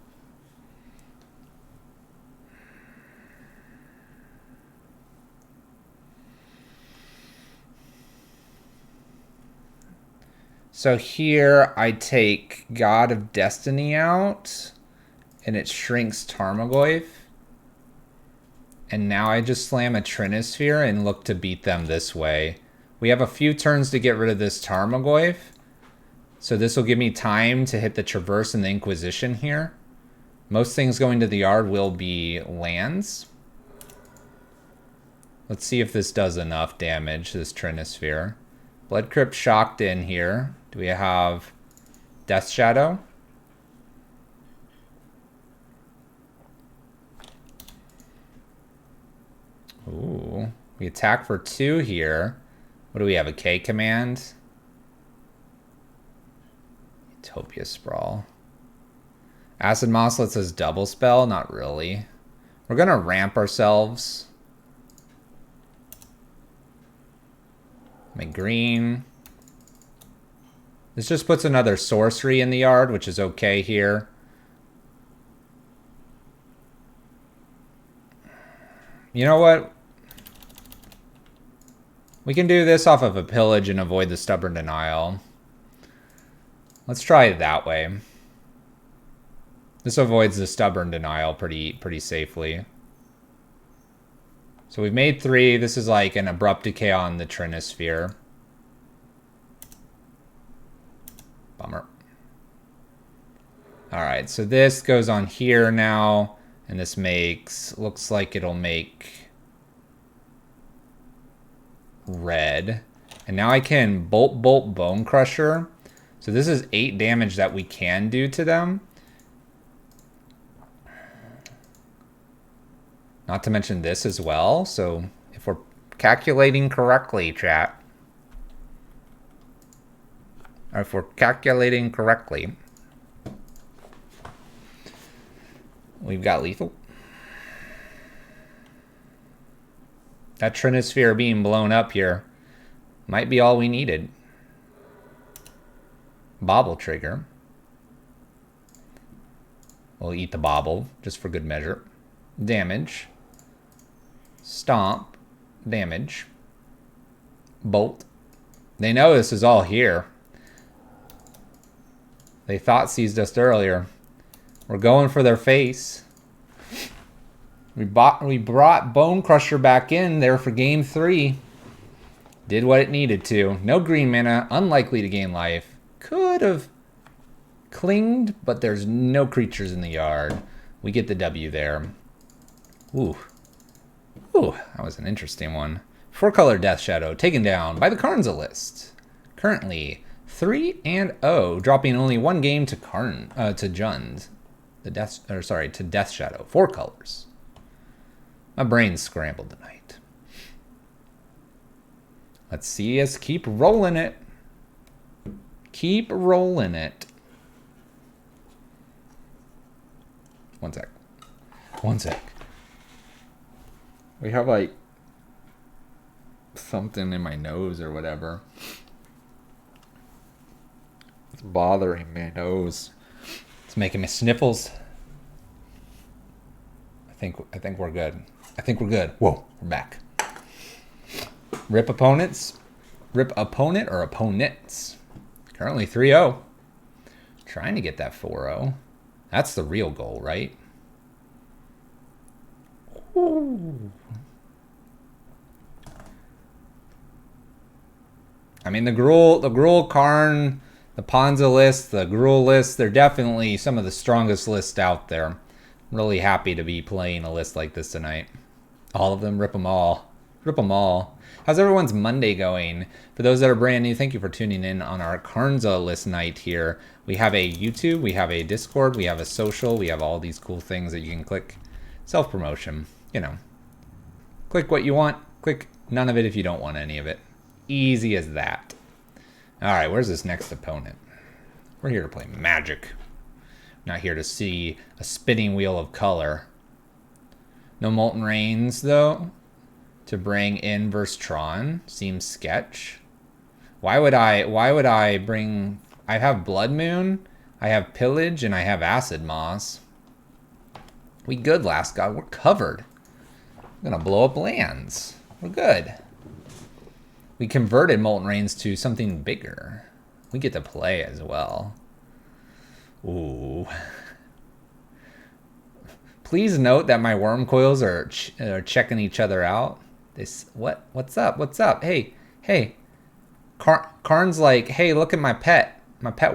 So here I take God of Destiny out, and it shrinks Tarmogoyf. And now I just slam a Trinisphere and look to beat them this way. We have a few turns to get rid of this Tarmogoyf. So this will give me time to hit the Traverse and the Inquisition here. Most things going to the yard will be lands. Let's see if this does enough damage, this Trinisphere. Blood Crypt shocked in here. Do we have Death Shadow? Ooh, we attack for 2 here. What do we have, a K command? Utopia Sprawl. Acid Moss lets us double spell? Not really. We're gonna ramp ourselves. Make green. This just puts another sorcery in the yard, which is okay here. You know what? We can do this off of a pillage and avoid the Stubborn Denial. Let's try it that way. This avoids the Stubborn Denial pretty safely. So we've made 3. This is like an Abrupt Decay on the Trinisphere. Bummer. Alright, so this goes on here now. And this makes... looks like it'll make... red. And now I can Bolt Bone Crusher. So this is 8 damage that we can do to them. Not to mention this as well. So if we're calculating correctly, chat. Or if we're calculating correctly. We've got lethal. That Trinisphere being blown up here might be all we needed. Bobble trigger. We'll eat the bobble just for good measure. Damage. Stomp. Damage. Bolt. They know this is all here. They thought seized us earlier. We're going for their face. We brought Bone Crusher back in there for game 3. Did what it needed to. No green mana. Unlikely to gain life. Could have clinged, but there's no creatures in the yard. We get the W there. Ooh. Ooh, that was an interesting one. 4-color Death Shadow taken down by the Karnza list. Currently 3-0, dropping only 1 game to Jund. To Death Shadow. 4 colors. My brain's scrambled tonight. Let's see us keep rolling it. Keep rolling it. One sec. One sec. We have like something in my nose or whatever. It's bothering my nose. It's making me sniffles. I think we're good. I think we're good. Whoa, we're back. Rip opponents. Rip opponent or opponents. Currently 3-0. Trying to get that 4-0. That's the real goal, right? Ooh. I mean, the Gruul Karn, the Panza list, the Gruul list, they're definitely some of the strongest lists out there. I'm really happy to be playing a list like this tonight. All of them, rip them all. Rip them all. How's everyone's Monday going? For those that are brand new, thank you for tuning in on our Karnza list night here. We have a YouTube, we have a Discord, we have a social, we have all these cool things that you can click. Self-promotion, you know. Click what you want, click none of it if you don't want any of it. Easy as that. All right, where's this next opponent? We're here to play Magic. Not here to see a spinning wheel of color. No Molten Rains, though, to bring in versus Tron. Seems sketch. Why would I bring... I have Blood Moon. I have pillage and I have acid moss. We good, last god. We're covered. I'm gonna blow up lands. We're good. We converted Molten Rains to something bigger. We get to play as well. Ooh. Please note that my worm coils are checking each other out. What's up? What's up? Hey. Karn's like, hey, look at my pet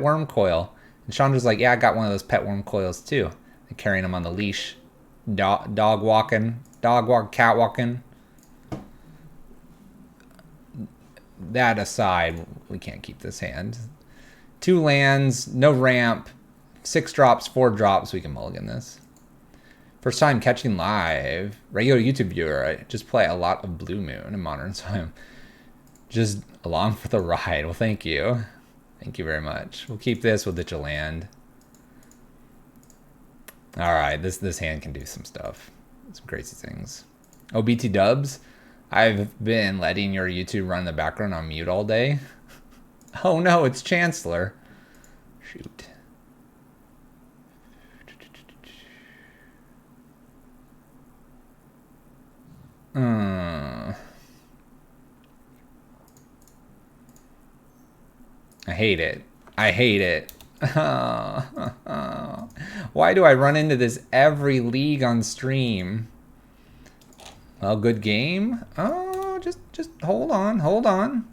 worm coil. And Chandra's like, yeah, I got one of those pet worm coils too. They're carrying him on the leash. Dog walking, cat walking. That aside, we can't keep this hand. 2 lands, no ramp, 6 drops, 4 drops. We can mulligan this. First time catching live. Regular YouTube viewer. I just play a lot of Blue Moon in Modern, so I'm just along for the ride. Well, thank you. Thank you very much. We'll keep this. We'll ditch a land. All right, this hand can do some stuff. Some crazy things. Oh, BT Dubs. I've been letting your YouTube run in the background on mute all day. Oh no, it's Chancellor. Shoot. I hate it. I hate it. Why do I run into this every league on stream? Well, good game. Oh, just hold on.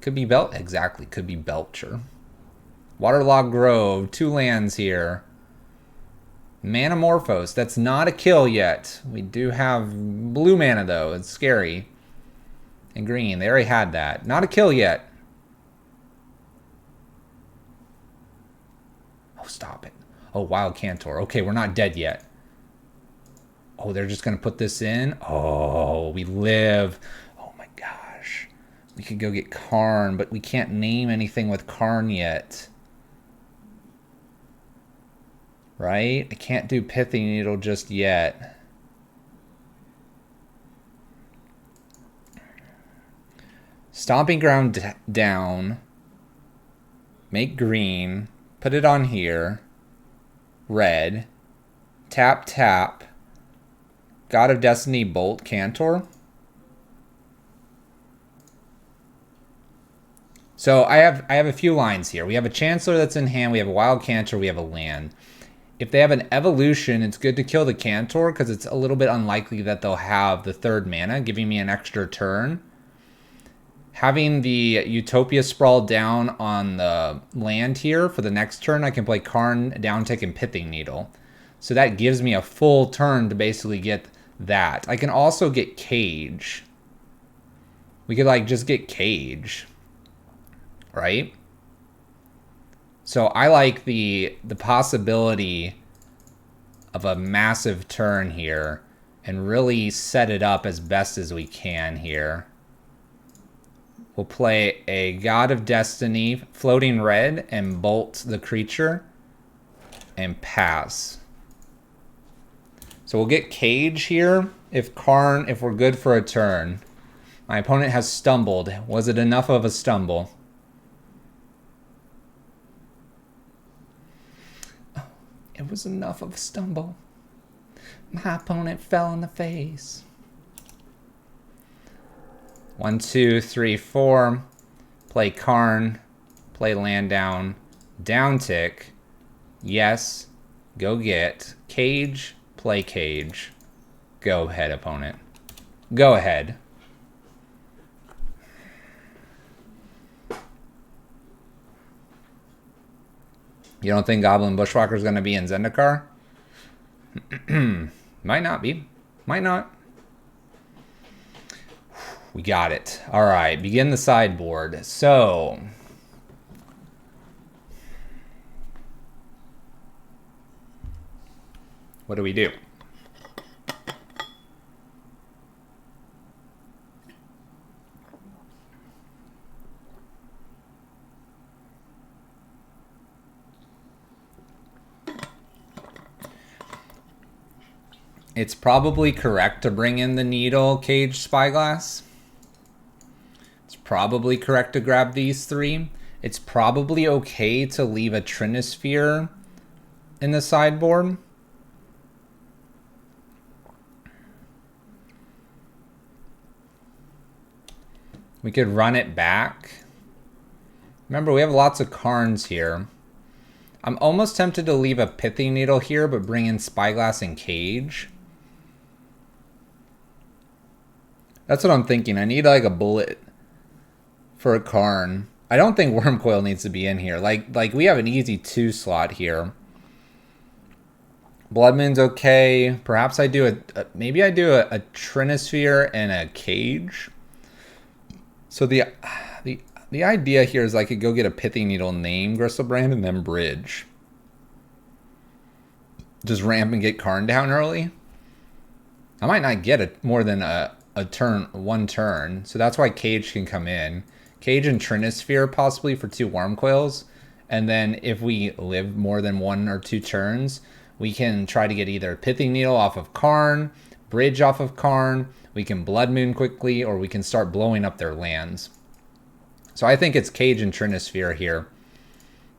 Could be exactly, could be Belcher. Waterlogged Grove, 2 lands here. Manamorphose, that's not a kill yet. We do have blue mana though, it's scary. And green, they already had that. Not a kill yet. Oh, stop it. Oh, Wild Cantor. Okay, we're not dead yet. Oh, they're just going to put this in? Oh, we live. Oh my gosh. We could go get Karn, but we can't name anything with Karn yet. Right? I can't do Pithing Needle just yet. Stomping Ground down. Make green. Put it on here. Red. Tap, tap. God of Destiny, Bolt, Cantor. So I have a few lines here. We have a Chancellor that's in hand. We have a Wild Cantor. We have a land. If they have an evolution, it's good to kill the Cantor because it's a little bit unlikely that they'll have the 3rd mana, giving me an extra turn. Having the Utopia Sprawl down on the land here for the next turn, I can play Karn, Downtick, and Pithing Needle. So that gives me a full turn to basically get that. I can also get Cage. We could like just get Cage. Right? So I like the possibility of a massive turn here and really set it up as best as we can here. We'll play a God of Destiny, floating red, and bolt the creature, and pass. So we'll get Cage here if we're good for a turn. My opponent has stumbled. Was it enough of a stumble? Oh, it was enough of a stumble. My opponent fell on the face. 1, 2, 3, 4. Play Karn. Play land down. Downtick. Yes. Go get. Cage. Play Cage. Go ahead, opponent. Go ahead. You don't think Goblin Bushwhacker is going to be in Zendikar? Might not be. Might not. We got it. All right, begin the sideboard. So, what do we do? It's probably correct to bring in the Needle, Cage, Spyglass. It's probably correct to grab these 3. it's probably okay to leave a Trinisphere in the sideboard. We could run it back. Remember, we have lots of Karns here. I'm almost tempted to leave a Pithing Needle here, but bring in Spyglass and Cage. That's what I'm thinking. I need like a bullet for a Karn. I don't think Wormcoil needs to be in here. Like we have an easy 2 slot here. Blood Moon's okay. Perhaps I do maybe I do a Trinisphere and a Cage. So the idea here is I could go get a Pithing Needle, name Gristlebrand, and then bridge. Just ramp and get Karn down early. I might not get more than one turn. So that's why Cage can come in. Cage and Trinisphere possibly for 2 Wormcoils. And then if we live more than 1 or 2 turns, we can try to get either Pithing Needle off of Karn, Bridge off of Karn, we can Blood Moon quickly, or we can start blowing up their lands. So I think it's Cage and Trinisphere here.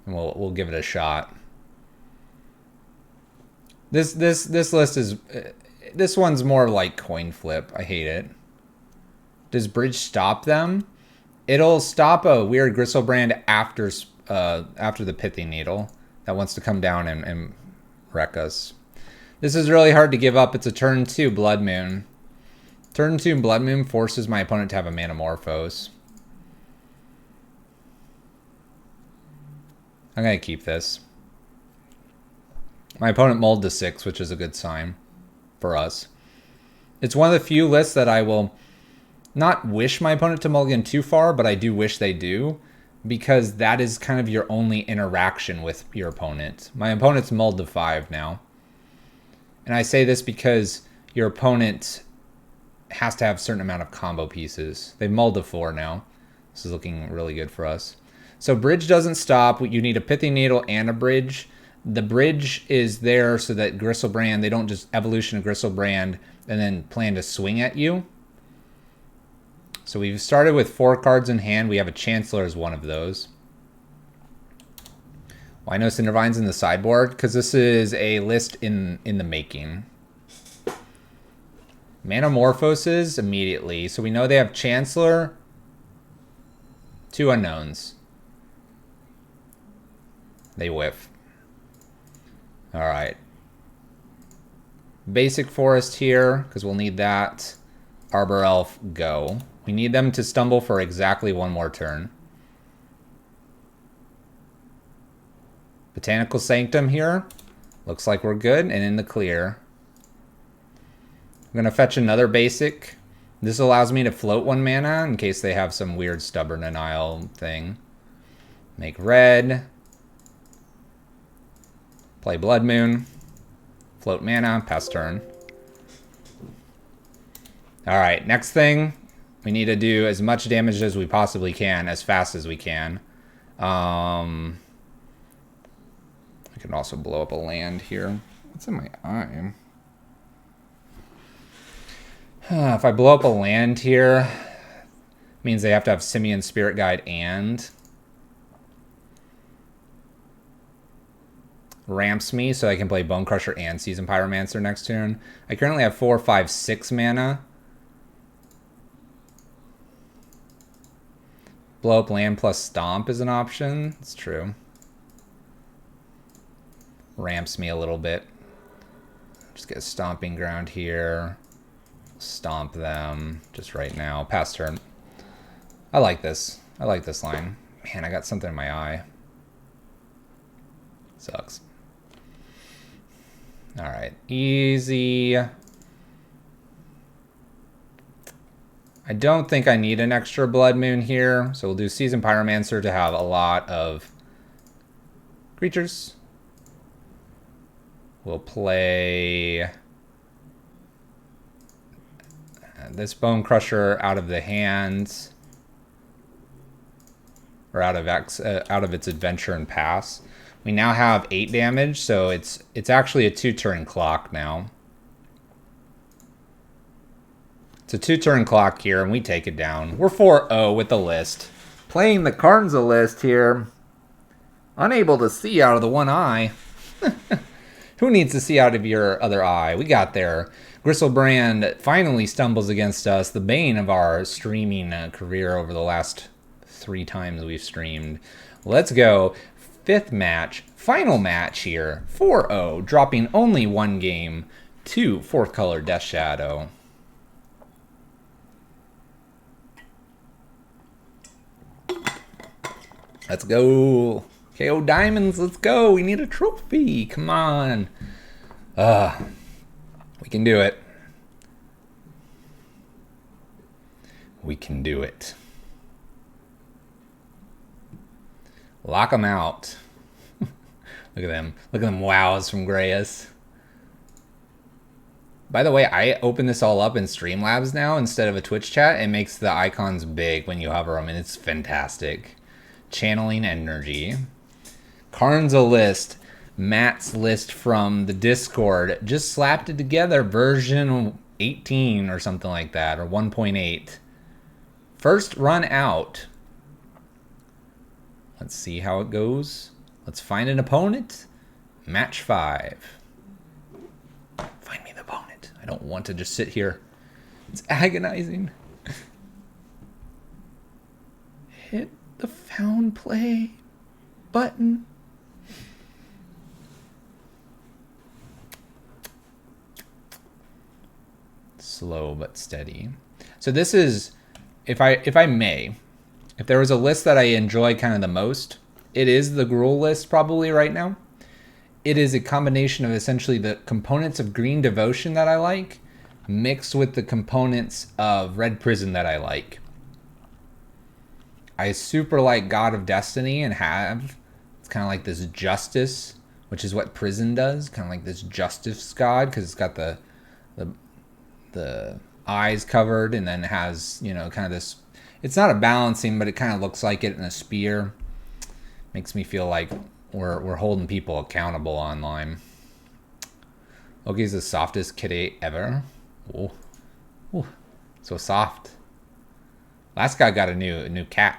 And we'll give it a shot. This list is... This one's more like coin flip. I hate it. Does Bridge stop them? It'll stop a weird Gristlebrand after the Pithing Needle that wants to come down and wreck us. This is really hard to give up. It's a turn 2 Blood Moon. Turn 2 Blood Moon forces my opponent to have a Manamorphose. I'm going to keep this. My opponent mulled to 6, which is a good sign for us. It's one of the few lists that I will not wish my opponent to mulligan too far, but I do wish they do, because that is kind of your only interaction with your opponent. My opponent's mulled to 5 now. And I say this because your opponent has to have a certain amount of combo pieces. They've mulled to 4 now. This is looking really good for us. So bridge doesn't stop. You need a Pithing Needle and a bridge. The bridge is there so that Gristlebrand, they don't just evolution a Gristlebrand and then plan to swing at you. So we've started with 4 cards in hand. We have a Chancellor as one of those. Why no Cindervines in the sideboard? Because this is a list in the making. Manamorphoses immediately. So we know they have Chancellor, 2 unknowns. They whiff. Alright. Basic Forest here, because we'll need that. Arbor Elf, go. We need them to stumble for exactly 1 more turn. Botanical Sanctum here. Looks like we're good and in the clear. I'm going to fetch another basic. This allows me to float 1 mana in case they have some weird Stubborn Denial thing. Make red. Play Blood Moon. Float mana, pass turn. Alright, next thing. We need to do as much damage as we possibly can, as fast as we can. I can also blow up a land here. What's in my eye? If I blow up a land here, means they have to have Simian Spirit Guide and ramps me so I can play Bone Crusher and Seasoned Pyromancer next turn. I currently have 4, 5, 6 mana. Blow up land plus Stomp is an option. It's true. Ramps me a little bit. Just get a Stomping Ground here. Stomp them just right now. Pass turn. I like this. I like this line. Man, I got something in my eye. Sucks. Alright. Easy. I don't think I need an extra Blood Moon here. So we'll do Seasoned Pyromancer to have a lot of creatures. We'll play this Bone Crusher out of the hands, or out of its adventure and pass. We now have 8 damage, so it's actually a 2-turn clock now. It's a 2-turn clock here, and we take it down. We're 4-0 with the list. Playing the Karnza list here. Unable to see out of the one eye. Who needs to see out of your other eye? We got there. Gristlebrand finally stumbles against us. The bane of our streaming career over the last 3 times we've streamed. Let's go. 5th match. Final match here. 4-0. Dropping only 1 game to 4th color Death Shadow. Let's go. KO Diamonds, let's go. We need a trophy. Come on. We can do it. We can do it. Lock them out. Look at them. Look at them wows from Grayus. By the way, I open this all up in Streamlabs now instead of a Twitch chat. It makes the icons big when you hover them, and it's fantastic. Channeling energy. Karnza list. Matt's list from the Discord. Just slapped it together. Version 18 or something like that, or 1.8. First run out. Let's see how it goes. Let's find an opponent. Match 5. Find me the opponent. I don't want to just sit here. It's agonizing. Hit the found play button. Slow but steady. So this is, if I may, if there was a list that I enjoy kind of the most, it is the Gruul list probably right now. It is a combination of essentially the components of Green Devotion that I like, mixed with the components of Red Prison that I like. I super like God of Destiny and have, it's kind of like this justice, which is what Prison does, kind of like this justice god, because it's got the eyes covered, and then it has, you know, kind of this, it's not a balancing, but it kind of looks like it in a spear. Makes me feel like we're holding people accountable online. Loki's the softest kitty ever. Oh, ooh, so soft. Last guy got a new cat.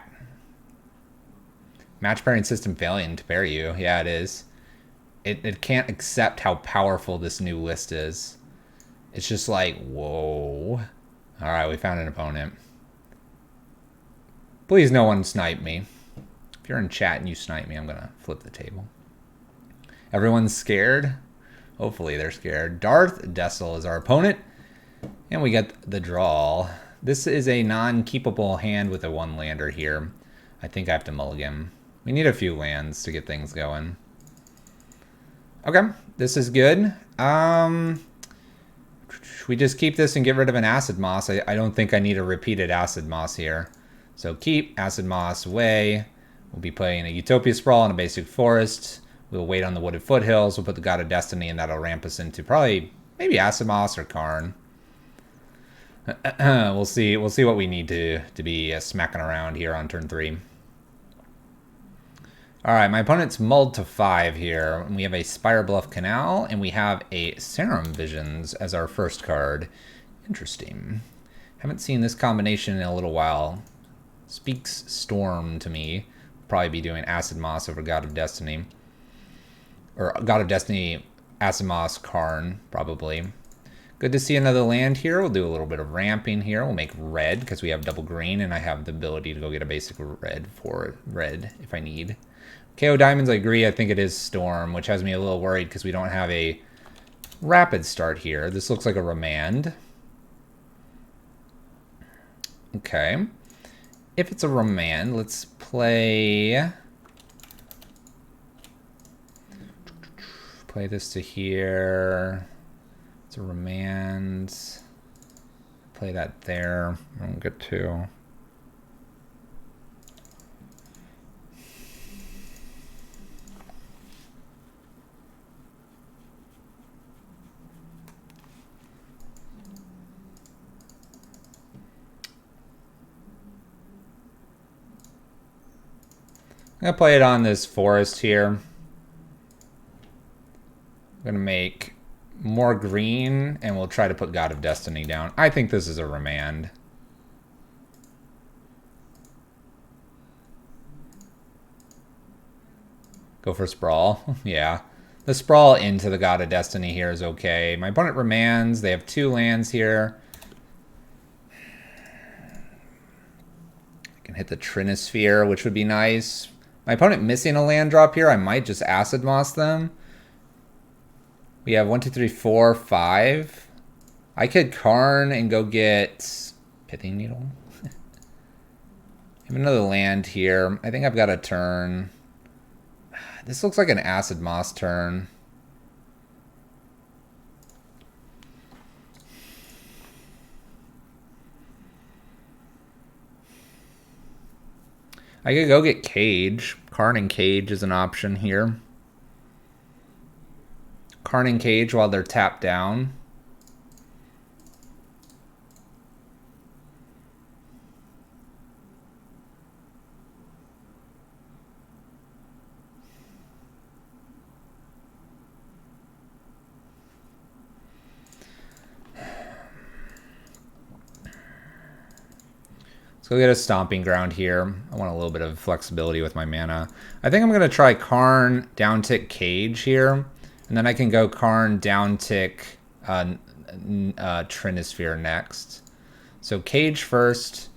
Match pairing system failing to pair you. Yeah, it is. It can't accept how powerful this new list is. It's just like, whoa. All right, we found an opponent. Please no one snipe me. If you're in chat and you snipe me, I'm going to flip the table. Everyone's scared. Hopefully they're scared. Darth Dessel is our opponent. And we get the draw. This is a non-keepable hand with a 1-lander here. I think I have to mulligan. We need a few lands to get things going. Okay, this is good. We just keep this and get rid of an Acid Moss. I don't think I need a repeated Acid Moss here. So keep Acid Moss away. We'll be playing a Utopia Sprawl and a basic forest. We'll wait on the Wooded Foothills. We'll put the God of Destiny, and that'll ramp us into probably maybe Acid Moss or Karn. We'll see. We'll see what we need to be smacking around here on turn 3. All right, my opponent's mulled to 5 here. We have a Spire Bluff Canal, and we have a Serum Visions as our first card. Interesting. Haven't seen this combination in a little while. Speaks Storm to me. Probably be doing Acid Moss over God of Destiny. Or God of Destiny, Acid Moss, Karn, probably. Good to see another land here. We'll do a little bit of ramping here. We'll make red because we have double green, and I have the ability to go get a basic red for red if I need. KO Diamonds, I agree. I think it is Storm, which has me a little worried because we don't have a rapid start here. This looks like a Remand. Okay. If it's a Remand, let's play this to here. It's a Remand. Play that there. I don't get to. I'm going to play it on this forest here. I'm going to make more green, and we'll try to put God of Destiny down. I think this is a Remand. Go for Sprawl. Yeah. The Sprawl into the God of Destiny here is okay. My opponent remands. They have 2 lands here. I can hit the Trinisphere, which would be nice. My opponent missing a land drop here. I might just Acid Moss them. We have 1, 2, 3, 4, 5. I could Karn and go get Pithing Needle. I have another land here. I think I've got a turn. This looks like an Acid Moss turn. I could go get Cage. Karn and Cage is an option here. Karn and Cage while they're tapped down. Let's go get a Stomping Ground here. I want a little bit of flexibility with my mana. I think I'm going to try Karn, down tick Cage here. And then I can go Karn, down tick Trinisphere next. So Cage first,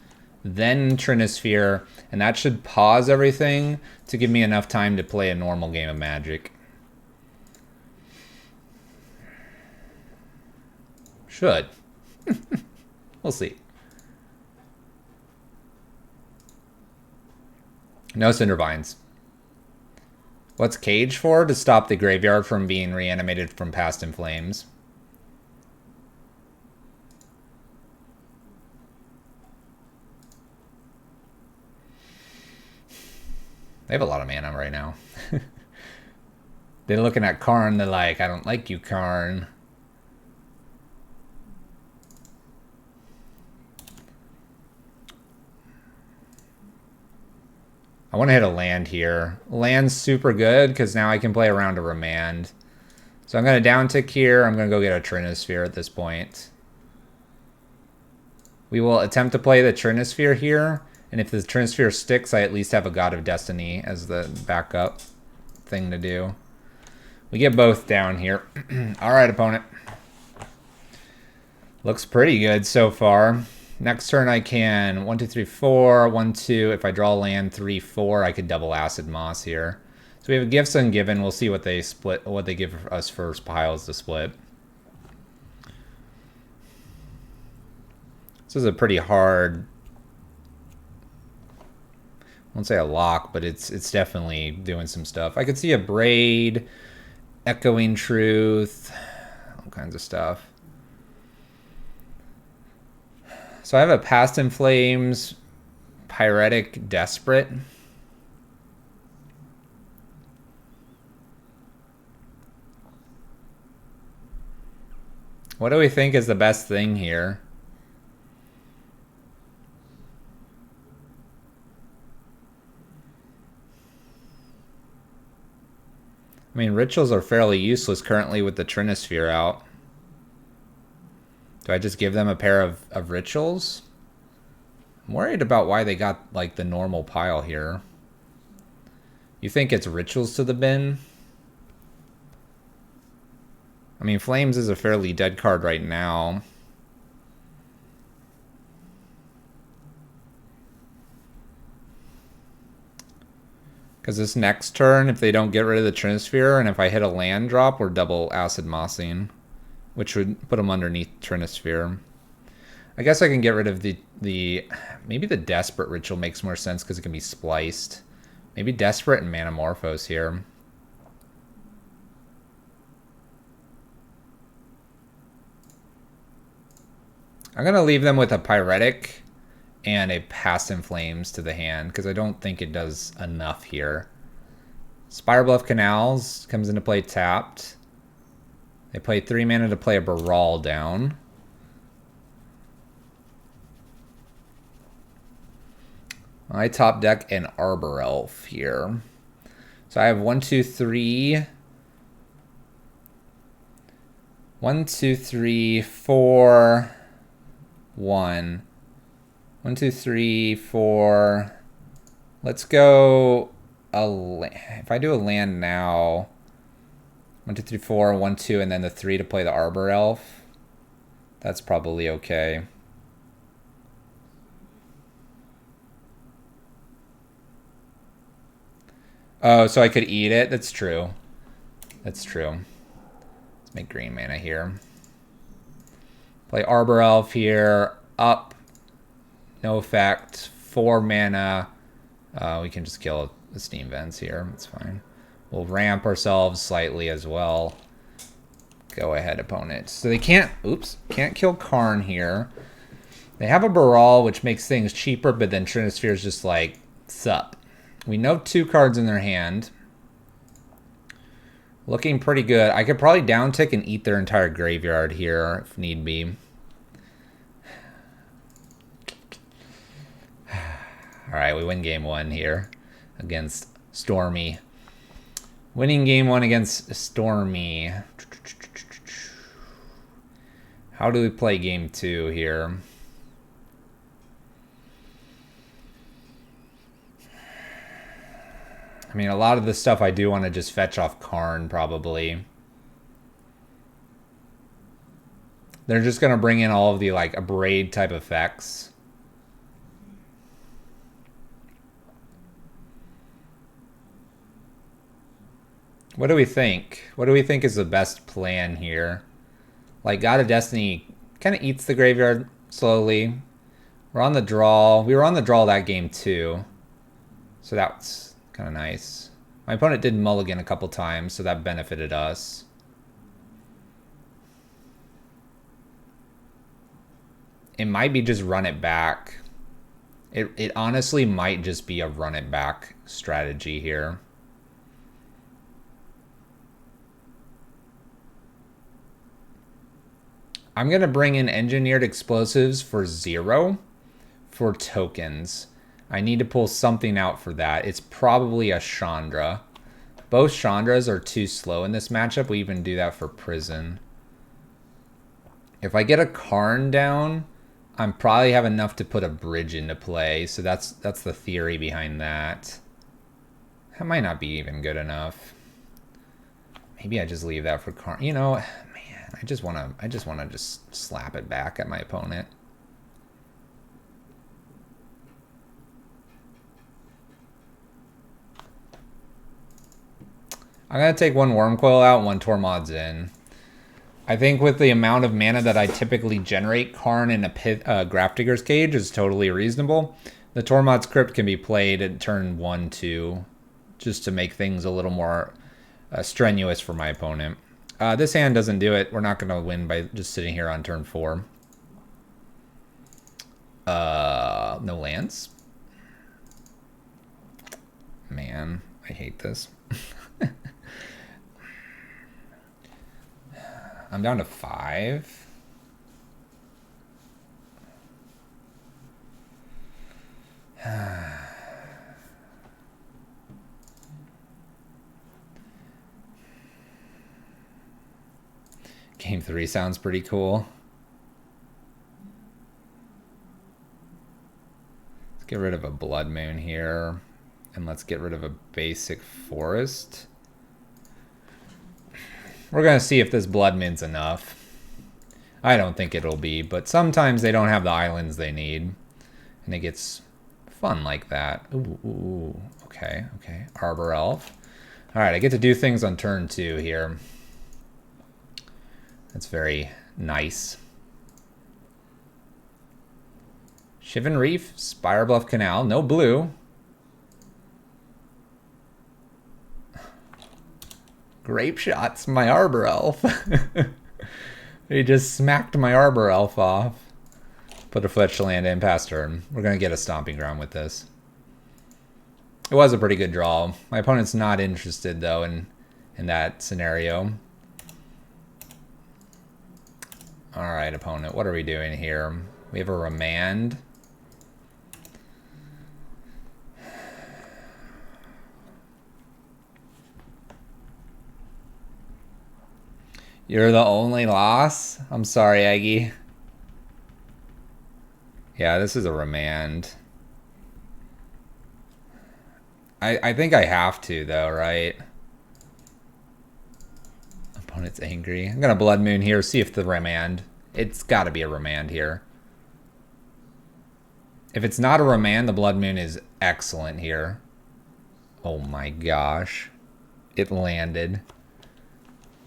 then Trinisphere. And that should pause everything to give me enough time to play a normal game of Magic. Should. We'll see. No Cindervines. What's Cage for? To stop the graveyard from being reanimated from Past in Flames. They have a lot of mana right now. They're looking at Karn, they're like, I don't like you, Karn. I want to hit a land here. Land's super good because now I can play around a remand. So I'm going to down tick here. I'm going to go get a Trinisphere at this point. We will attempt to play the Trinisphere here. And if the Trinisphere sticks, I at least have a God of Destiny as the backup thing to do. We get both down here. All right, opponent. Looks pretty good so far. Next turn I can 1, 2, 3, 4, 1, 2. If I draw land 3, 4, I could double Acid Moss here. So we have a Gifts Ungiven. We'll see what they split, what they give us for piles to split. This is a pretty hard, I won't say a lock, but it's definitely doing some stuff. I could see a Braid, Echoing Truth, all kinds of stuff. So I have a Past in Flames, Pyretic Desperate. What do we think is the best thing here? I mean, rituals are fairly useless currently with the Trinisphere out. Do I just give them a pair of rituals? I'm worried about why they got, like, the normal pile here. You think it's rituals to the bin? I mean, Flames is a fairly dead card right now. Because this next turn, if they don't get rid of the Trinisphere, and if I hit a land drop, we're double Acid Mossing, which would put them underneath Trinisphere. I guess I can get rid of the maybe the Desperate Ritual makes more sense because it can be spliced. Maybe Desperate and Manamorphose here. I'm going to leave them with a Pyretic and a Past in Flames to the hand because I don't think it does enough here. Spirebluff Canals comes into play tapped. They play 3 mana to play a Baral down. I top deck an Arbor Elf here. So I have 1, 2, 3. 1, 2, 3, 4. 1. 1, 2, 3, 4. Let's go if I do a land now, 1, 2, 3, 4, 1, 2, and then the 3 to play the Arbor Elf, that's probably okay. Oh, so I could eat it? That's true. That's true. Let's make green mana here. Play Arbor Elf here. Up. No effect. 4 mana. We can just kill the Steam Vents here. That's fine. We'll ramp ourselves slightly as well. Go ahead, opponent. So they can't kill Karn here. They have a Baral, which makes things cheaper, but then Trinisphere is just like, sup. We know 2 cards in their hand. Looking pretty good. I could probably down tick and eat their entire graveyard here if need be. Alright, we win game 1 here against Stormy. Winning game 1 against Stormy. How do we play game 2 here? I mean, a lot of the stuff I do want to just fetch off Karn, probably. They're just going to bring in all of the, like, Abrade type effects. What do we think? What do we think is the best plan here? Like, God of Destiny kind of eats the graveyard slowly. We're on the draw. We were on the draw that game, too. So that's kind of nice. My opponent did mulligan a couple times, so that benefited us. It might be just run it back. It honestly might just be a run it back strategy here. I'm going to bring in Engineered Explosives for 0 for tokens. I need to pull something out for that. It's probably a Chandra. Both Chandras are too slow in this matchup. We even do that for Prison. If I get a Karn down, I'm probably have enough to put a bridge into play. So that's the theory behind that. That might not be even good enough. Maybe I just leave that for Karn. You know, man, I just wanna just slap it back at my opponent. I'm going to take 1 Wormcoil out, 1 Tormod's in. I think with the amount of mana that I typically generate, Karn in a Grafdigger's Cage is totally reasonable. The Tormod's Crypt can be played at turn 1, 2, just to make things a little more strenuous for my opponent. This hand doesn't do it. We're not going to win by just sitting here on turn 4. No lands. Man, I hate this. I'm down to 5. Game 3 sounds pretty cool. Let's get rid of a Blood Moon here. And let's get rid of a basic forest. We're going to see if this Blood Moon's enough. I don't think it'll be, but sometimes they don't have the islands they need. And it gets fun like that. Ooh, okay. Arbor Elf. Alright, I get to do things on turn 2 here. That's very nice. Shivan Reef, Spire Bluff Canal, no blue. Grape Shots, my Arbor Elf. He just smacked my Arbor Elf off. Put a fletched land in past turn. We're going to get a Stomping Ground with this. It was a pretty good draw. My opponent's not interested, though, in that scenario. Alright, opponent, what are we doing here? We have a Remand. You're the only loss? I'm sorry, Aggie. Yeah, this is a Remand. I think I have to, though, right? Opponent's angry. I'm going to Blood Moon here, see if the remand. It's got to be a remand here. If it's not a remand, the Blood Moon is excellent here. Oh my gosh. It landed.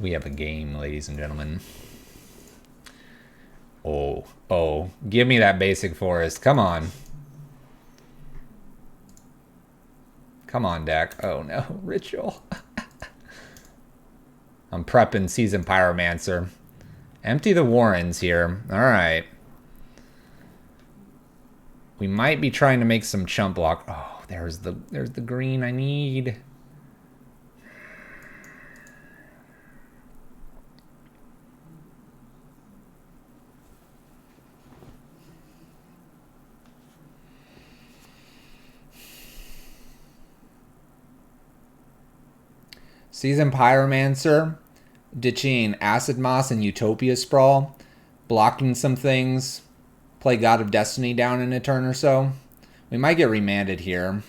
We have a game, ladies and gentlemen. Oh. Give me that basic forest. Come on. Come on, deck. Oh no, Ritual. I'm prepping Seasoned Pyromancer. Empty the Warrens here. Alright. We might be trying to make some chump block. Oh, there's the green I need. Seasoned Pyromancer, ditching Acid Moss and Utopia Sprawl, blocking some things, play God of Destiny down in a turn or so. We might get remanded here.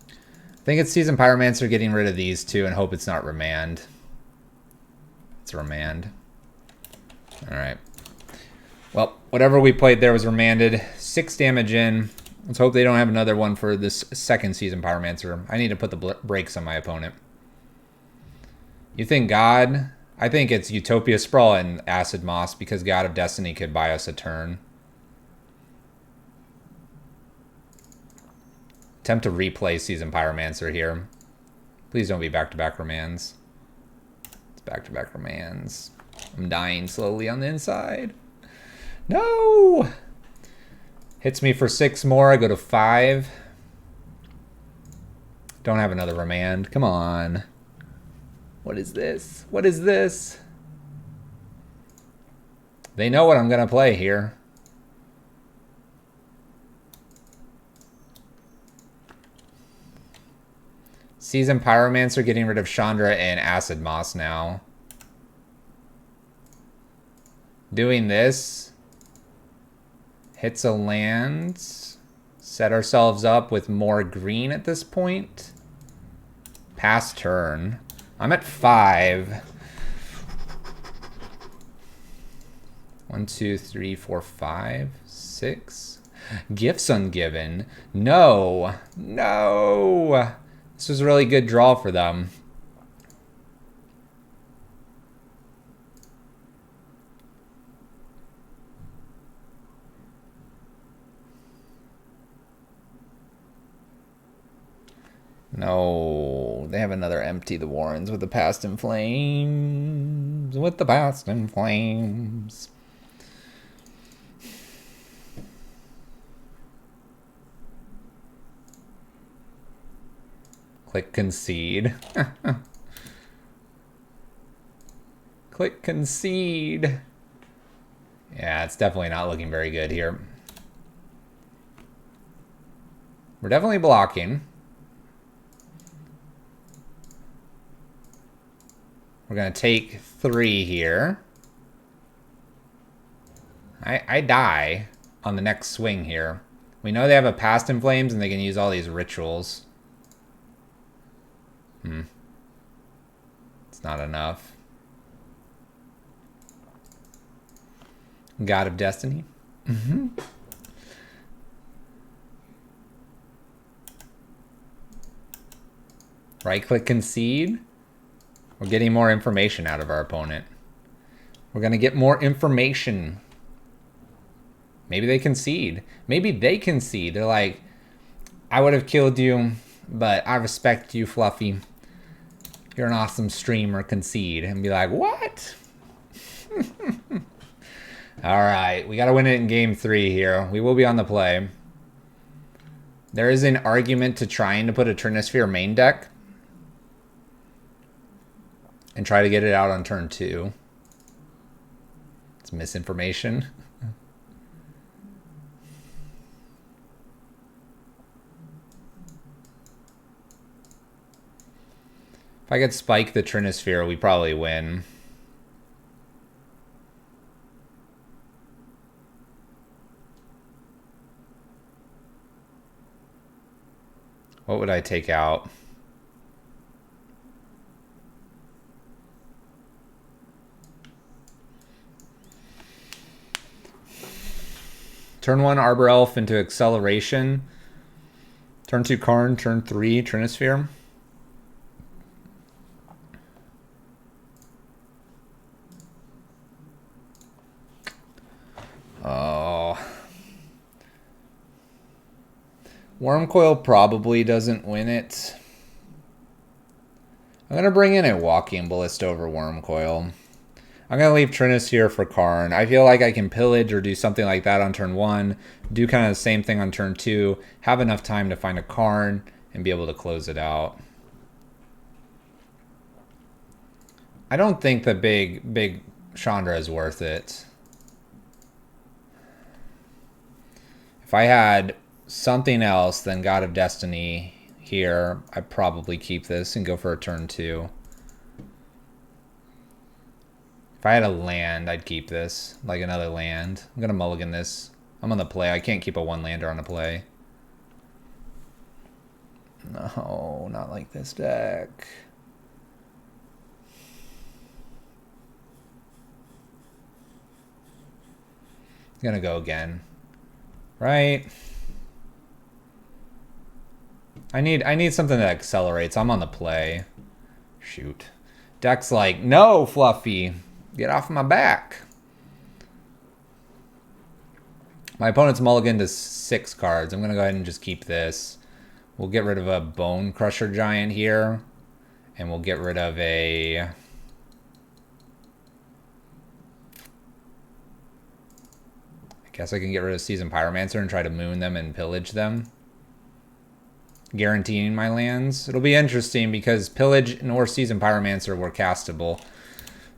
I think it's Seasoned Pyromancer getting rid of these two and hope it's not remand. It's remand. Alright. Well, whatever we played there was remanded. 6 damage in. Let's hope they don't have another one for this second Seasoned Pyromancer. I need to put the brakes on my opponent. You think God? I think it's Utopia Sprawl and Acid Moss because God of Destiny could buy us a turn. Attempt to replay Seasoned Pyromancer here. Please don't be back-to-back remands. It's back-to-back remands. I'm dying slowly on the inside. No! Hits me for 6 more. I go to 5. Don't have another remand. Come on. What is this? What is this? They know what I'm going to play here. Seasoned Pyromancer getting rid of Chandra and Acid Moss now. Doing this. Hits a land. Set ourselves up with more green at this point. Pass turn. I'm at 5. 1, 2, 3, 4, 5, 6. Gifts ungiven. No. No. This was a really good draw for them. No, they have another Empty the Warrens with the Past in Flames. With the Past in Flames. Click Concede. Click Concede. Yeah, it's definitely not looking very good here. We're definitely blocking. We're going to take 3 here. I die on the next swing here. We know they have a Past in Flames and they can use all these rituals. It's not enough. God of Destiny. Right-click Concede. We're getting more information out of our opponent. We're going to get more information. Maybe they concede. Maybe they concede. They're like, I would have killed you, but I respect you, Fluffy. You're an awesome streamer, concede. And be like, what? All right, we got to win it in game 3 here. We will be on the play. There is an argument to trying to put a Trinisphere main deck and try to get it out on turn 2. It's misinformation. If I could spike the Trinisphere, we probably win. What would I take out? Turn 1, Arbor Elf into Acceleration. Turn 2, Karn. Turn 3, Trinisphere. Oh. Wormcoil probably doesn't win it. I'm going to bring in a Walking Ballista over Wormcoil. I'm going to leave Trinis here for Karn. I feel like I can pillage or do something like that on turn 1. Do kind of the same thing on turn 2. Have enough time to find a Karn and be able to close it out. I don't think the big Chandra is worth it. If I had something else than God of Destiny here, I'd probably keep this and go for a turn 2. If I had a land, I'd keep this, like another land. I'm going to mulligan this. I'm on the play. I can't keep a 1-lander on the play. No, not like this deck. I'm going to go again. Right? I need something that accelerates. I'm on the play. Shoot. Deck's like, no, Fluffy. Get off my back. My opponent's mulliganed to 6 cards. I'm going to go ahead and just keep this. We'll get rid of a Bone Crusher Giant here. And we'll get rid of a... I guess I can get rid of Seasoned Pyromancer and try to moon them and pillage them. Guaranteeing my lands. It'll be interesting because Pillage nor Seasoned Pyromancer were castable.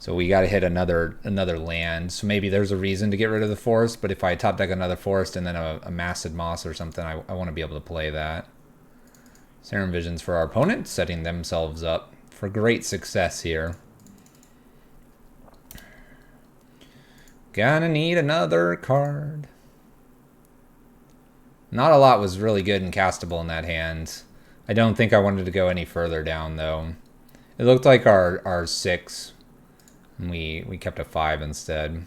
So we got to hit another land. So maybe there's a reason to get rid of the forest. But if I top deck another forest and then a Massed Moss or something, I want to be able to play that. Serum Visions for our opponent, setting themselves up for great success here. Gonna need another card. Not a lot was really good and castable in that hand. I don't think I wanted to go any further down, though. It looked like our 6... We kept a 5 instead.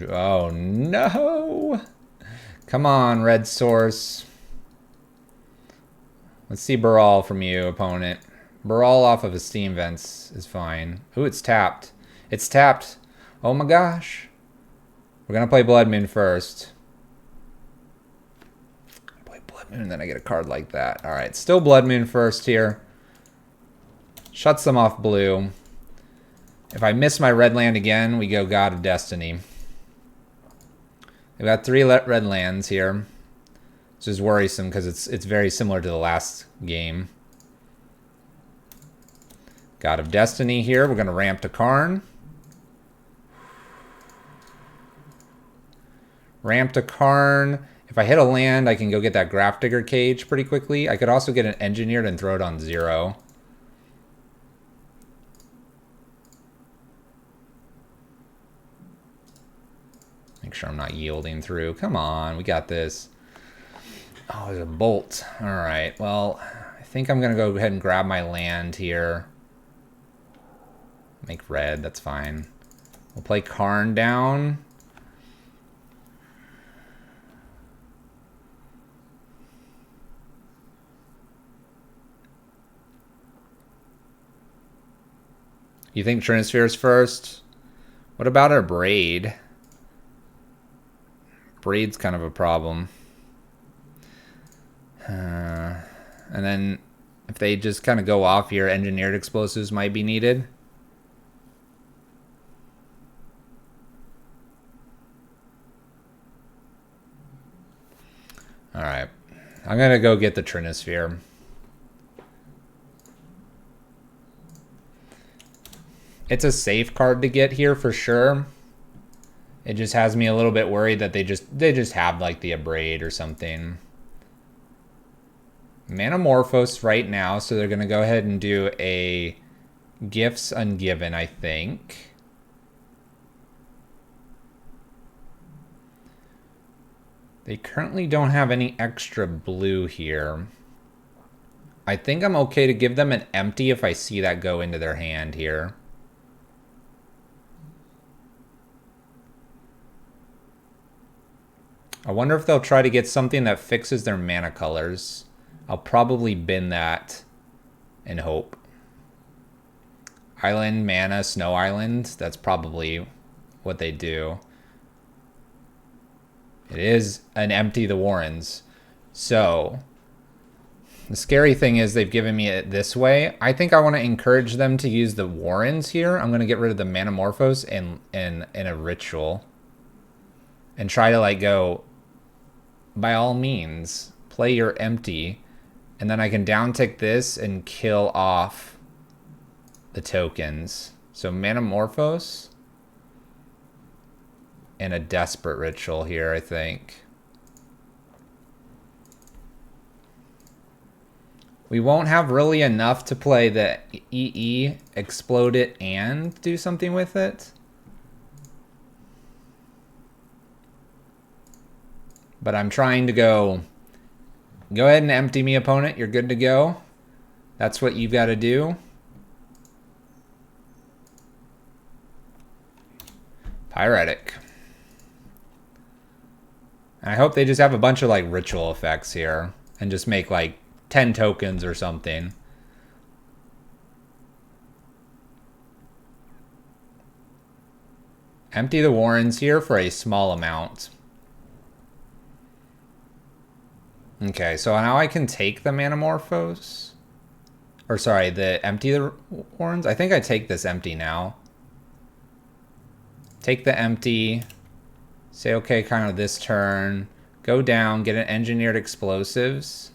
Oh no! Come on, red source. Let's see Baral from you, opponent. Baral off of Esteem Vents is fine. Ooh, it's tapped. It's tapped. Oh my gosh. We're gonna play Blood Moon first. And then I get a card like that. All right, still Blood Moon first here. Shuts them off blue. If I miss my red land again, we go God of Destiny. We've got 3 red lands here. Which is worrisome because it's very similar to the last game. God of Destiny here. We're going to ramp to Karn. Ramp to Karn. If I hit a land, I can go get that Graph Digger Cage pretty quickly. I could also get an Engineered and throw it on 0. Make sure I'm not yielding through. Come on, we got this. Oh, there's a Bolt. All right, well, I think I'm going to go ahead and grab my land here. Make red, that's fine. We'll play Karn down. You think Trinisphere's first? What about our Braid? Braid's kind of a problem. And then if they just kind of go off here, Engineered Explosives might be needed. All right. I'm going to go get the Trinisphere. It's a safe card to get here for sure. It just has me a little bit worried that they just have like the Abrade or something. Manamorphose right now, so they're going to go ahead and do a Gifts Ungiven, I think. They currently don't have any extra blue here. I think I'm okay to give them an empty if I see that go into their hand here. I wonder if they'll try to get something that fixes their mana colors. I'll probably bin that and hope. Island, mana, Snow Island. That's probably what they do. It is an empty the Warrens. So the scary thing is they've given me it this way. I think I want to encourage them to use the Warrens here. I'm going to get rid of the Manamorphose and a Ritual. And try to like go, by all means, play your empty. And then I can downtick this and kill off the tokens. So Manamorphose and a Desperate Ritual here, I think. We won't have really enough to play the EE, explode it, and do something with it. But I'm trying to go ahead and empty me, opponent. You're good to go. That's what you've got to do. Pyretic. I hope they just have a bunch of like ritual effects here and just make like 10 tokens or something. Empty the Warrens here for a small amount. Okay, so now I can take the Manamorphose. Or sorry, the empty the Warrens. I think I take this empty now. Take the empty. Say okay kind of this turn. Go down, get an Engineered Explosives.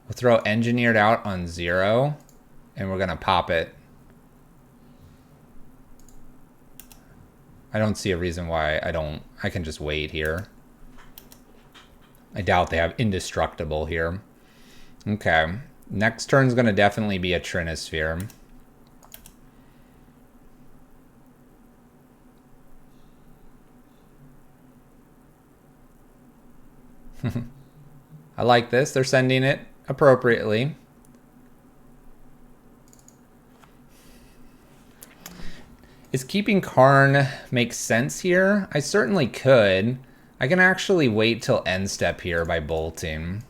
We'll throw Engineered out on 0. And we're going to pop it. I don't see a reason why I can just wait here. I doubt they have Indestructible here. Okay. Next turn's going to definitely be a Trinisphere. I like this. They're sending it appropriately. Is keeping Karn make sense here? I certainly could. I can actually wait till end step here by bolting.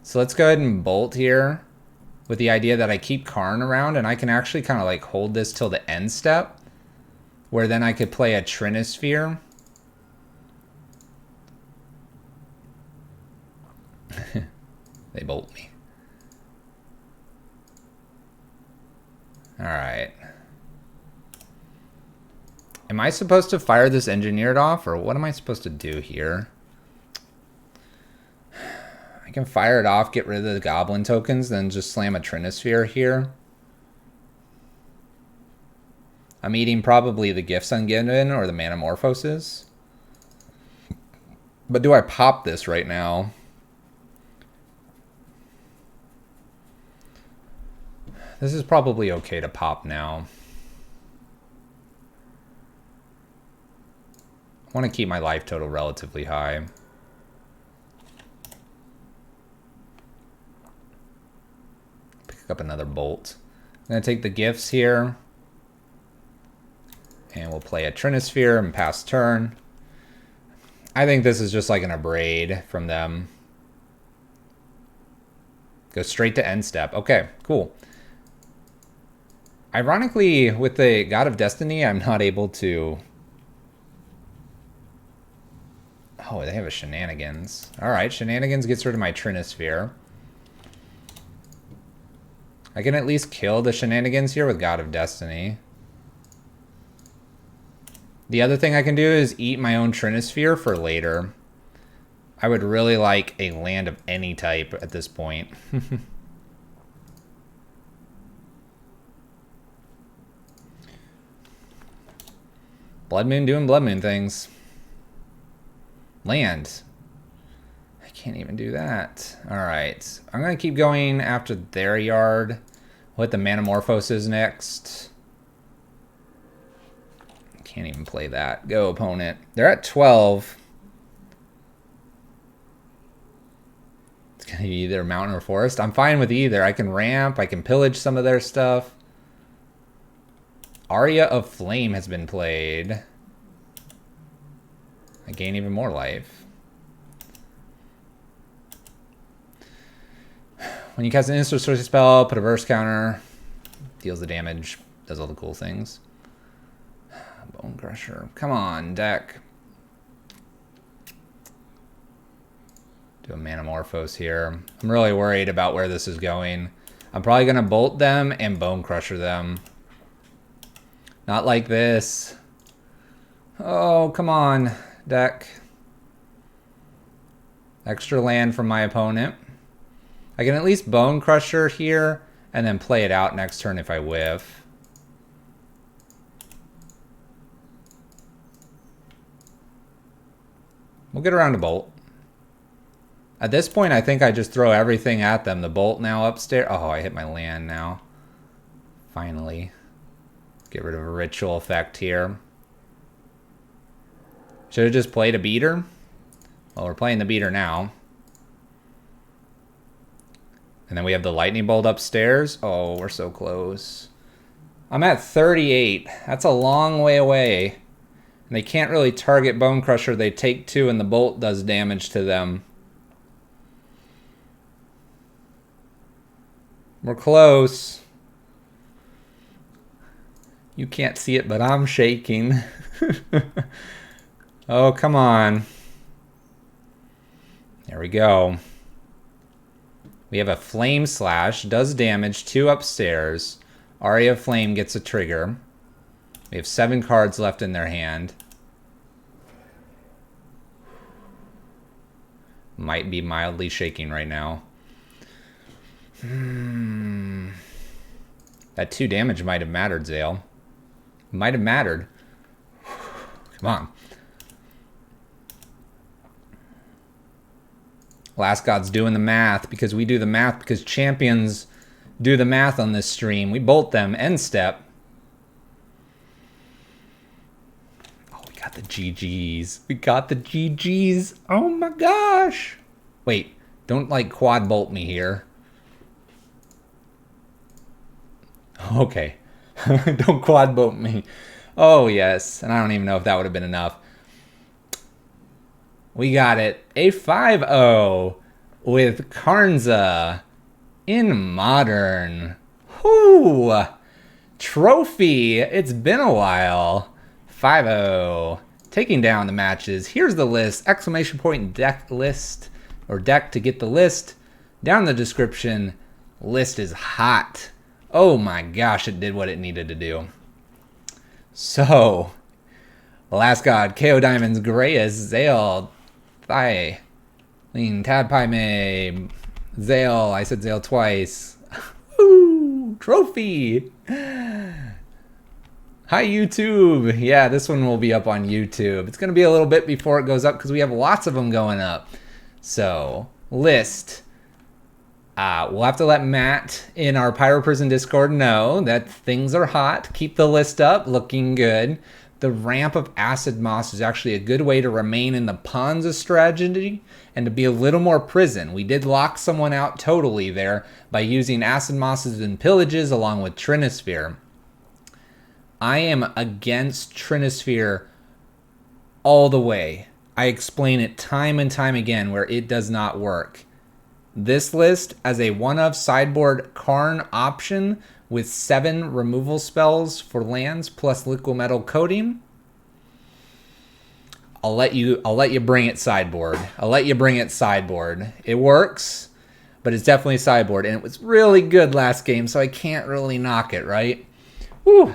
So let's go ahead and bolt here with the idea that I keep Karn around and I can actually kind of like hold this till the end step where then I could play a Trinisphere. They bolt me. All right. Am I supposed to fire this Engineered off, or what am I supposed to do here? I can fire it off, get rid of the Goblin tokens, then just slam a Trinisphere here. I'm eating probably the Gifts Ungiven or the Manamorphoses. But do I pop this right now? This is probably okay to pop now. I want to keep my life total relatively high. Pick up another bolt. I'm going to take the gifts here. And we'll play a Trinisphere and pass turn. I think this is just like an Abrade from them. Go straight to end step. Okay, cool. Ironically, with the God of Destiny, I'm not able to... Oh, they have a Shenanigans. Alright, Shenanigans gets rid of my Trinisphere. I can at least kill the Shenanigans here with God of Destiny. The other thing I can do is eat my own Trinisphere for later. I would really like a land of any type at this point. Blood Moon doing Blood Moon things. Land. I can't even do that. Alright. I'm going to keep going after their yard. What the Manamorphose is next. Can't even play that. Go, opponent. They're at 12. It's going to be either mountain or forest. I'm fine with either. I can ramp. I can pillage some of their stuff. Aria of Flame has been played. I gain even more life. When you cast an instant sorcery spell, put a burst counter. Deals the damage. Does all the cool things. Bone Crusher. Come on, deck. Do a Manamorphose here. I'm really worried about where this is going. I'm probably going to Bolt them and Bone Crusher them. Not like this. Oh, come on, deck. Extra land from my opponent. I can at least Bone Crusher here and then play it out next turn if I whiff. We'll get around to Bolt. At this point, I think I just throw everything at them. The Bolt now upstairs. Oh, I hit my land now. Finally. Get rid of a ritual effect here. Should have just played a beater. Well, we're playing the beater now. And then we have the lightning bolt upstairs. Oh, we're so close. I'm at 38. That's a long way away. And they can't really target Bone Crusher. They take 2 and the bolt does damage to them. We're close. You can't see it, but I'm shaking. Oh, come on. There we go. We have a Flame Slash. Does damage. 2 upstairs. Aria of Flame gets a trigger. We have 7 cards left in their hand. Might be mildly shaking right now. That 2 damage might have mattered, Zale. Might have mattered. Come on. Last God's doing the math because we do the math because champions do the math on this stream. We bolt them. End step. Oh, we got the GGs. We got the GGs. Oh my gosh. Wait, don't like quad bolt me here. Okay. Don't quad bolt me. Oh, yes. And I don't even know if that would have been enough. We got it. A 5-0 with Karnza in Modern. Whoo! Trophy. It's been a while. 5-0. Taking down the matches. Here's the list. Exclamation point deck list. Or deck to get the list. Down in the description. List is hot. Oh my gosh, it did what it needed to do. So, Last God, KO Diamonds, Greyas, Zale, Thigh, Lean, Tadpime, Zale, I said Zale twice. Woo! Trophy! Hi YouTube! Yeah, this one will be up on YouTube. It's going to be a little bit before it goes up because we have lots of them going up. So, list. We'll have to let Matt in our Pyro Prison Discord know that things are hot. Keep the list up, looking good. The ramp of Acid Moss is actually a good way to remain in the Panza strategy and to be a little more prison. We did lock someone out totally there by using Acid Mosses and Pillages along with Trinisphere. I am against Trinisphere all the way. I explain it time and time again where it does not work. This list as a one-of sideboard Karn option with 7 removal spells for lands plus liquid metal coating. I'll let you bring it sideboard. I'll let you bring it sideboard. It works, but it's definitely sideboard, and it was really good last game, so I can't really knock it, right? Woo.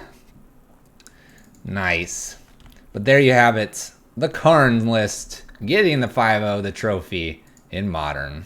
Nice. But there you have it. The Karn list getting the 5-0, the trophy in Modern.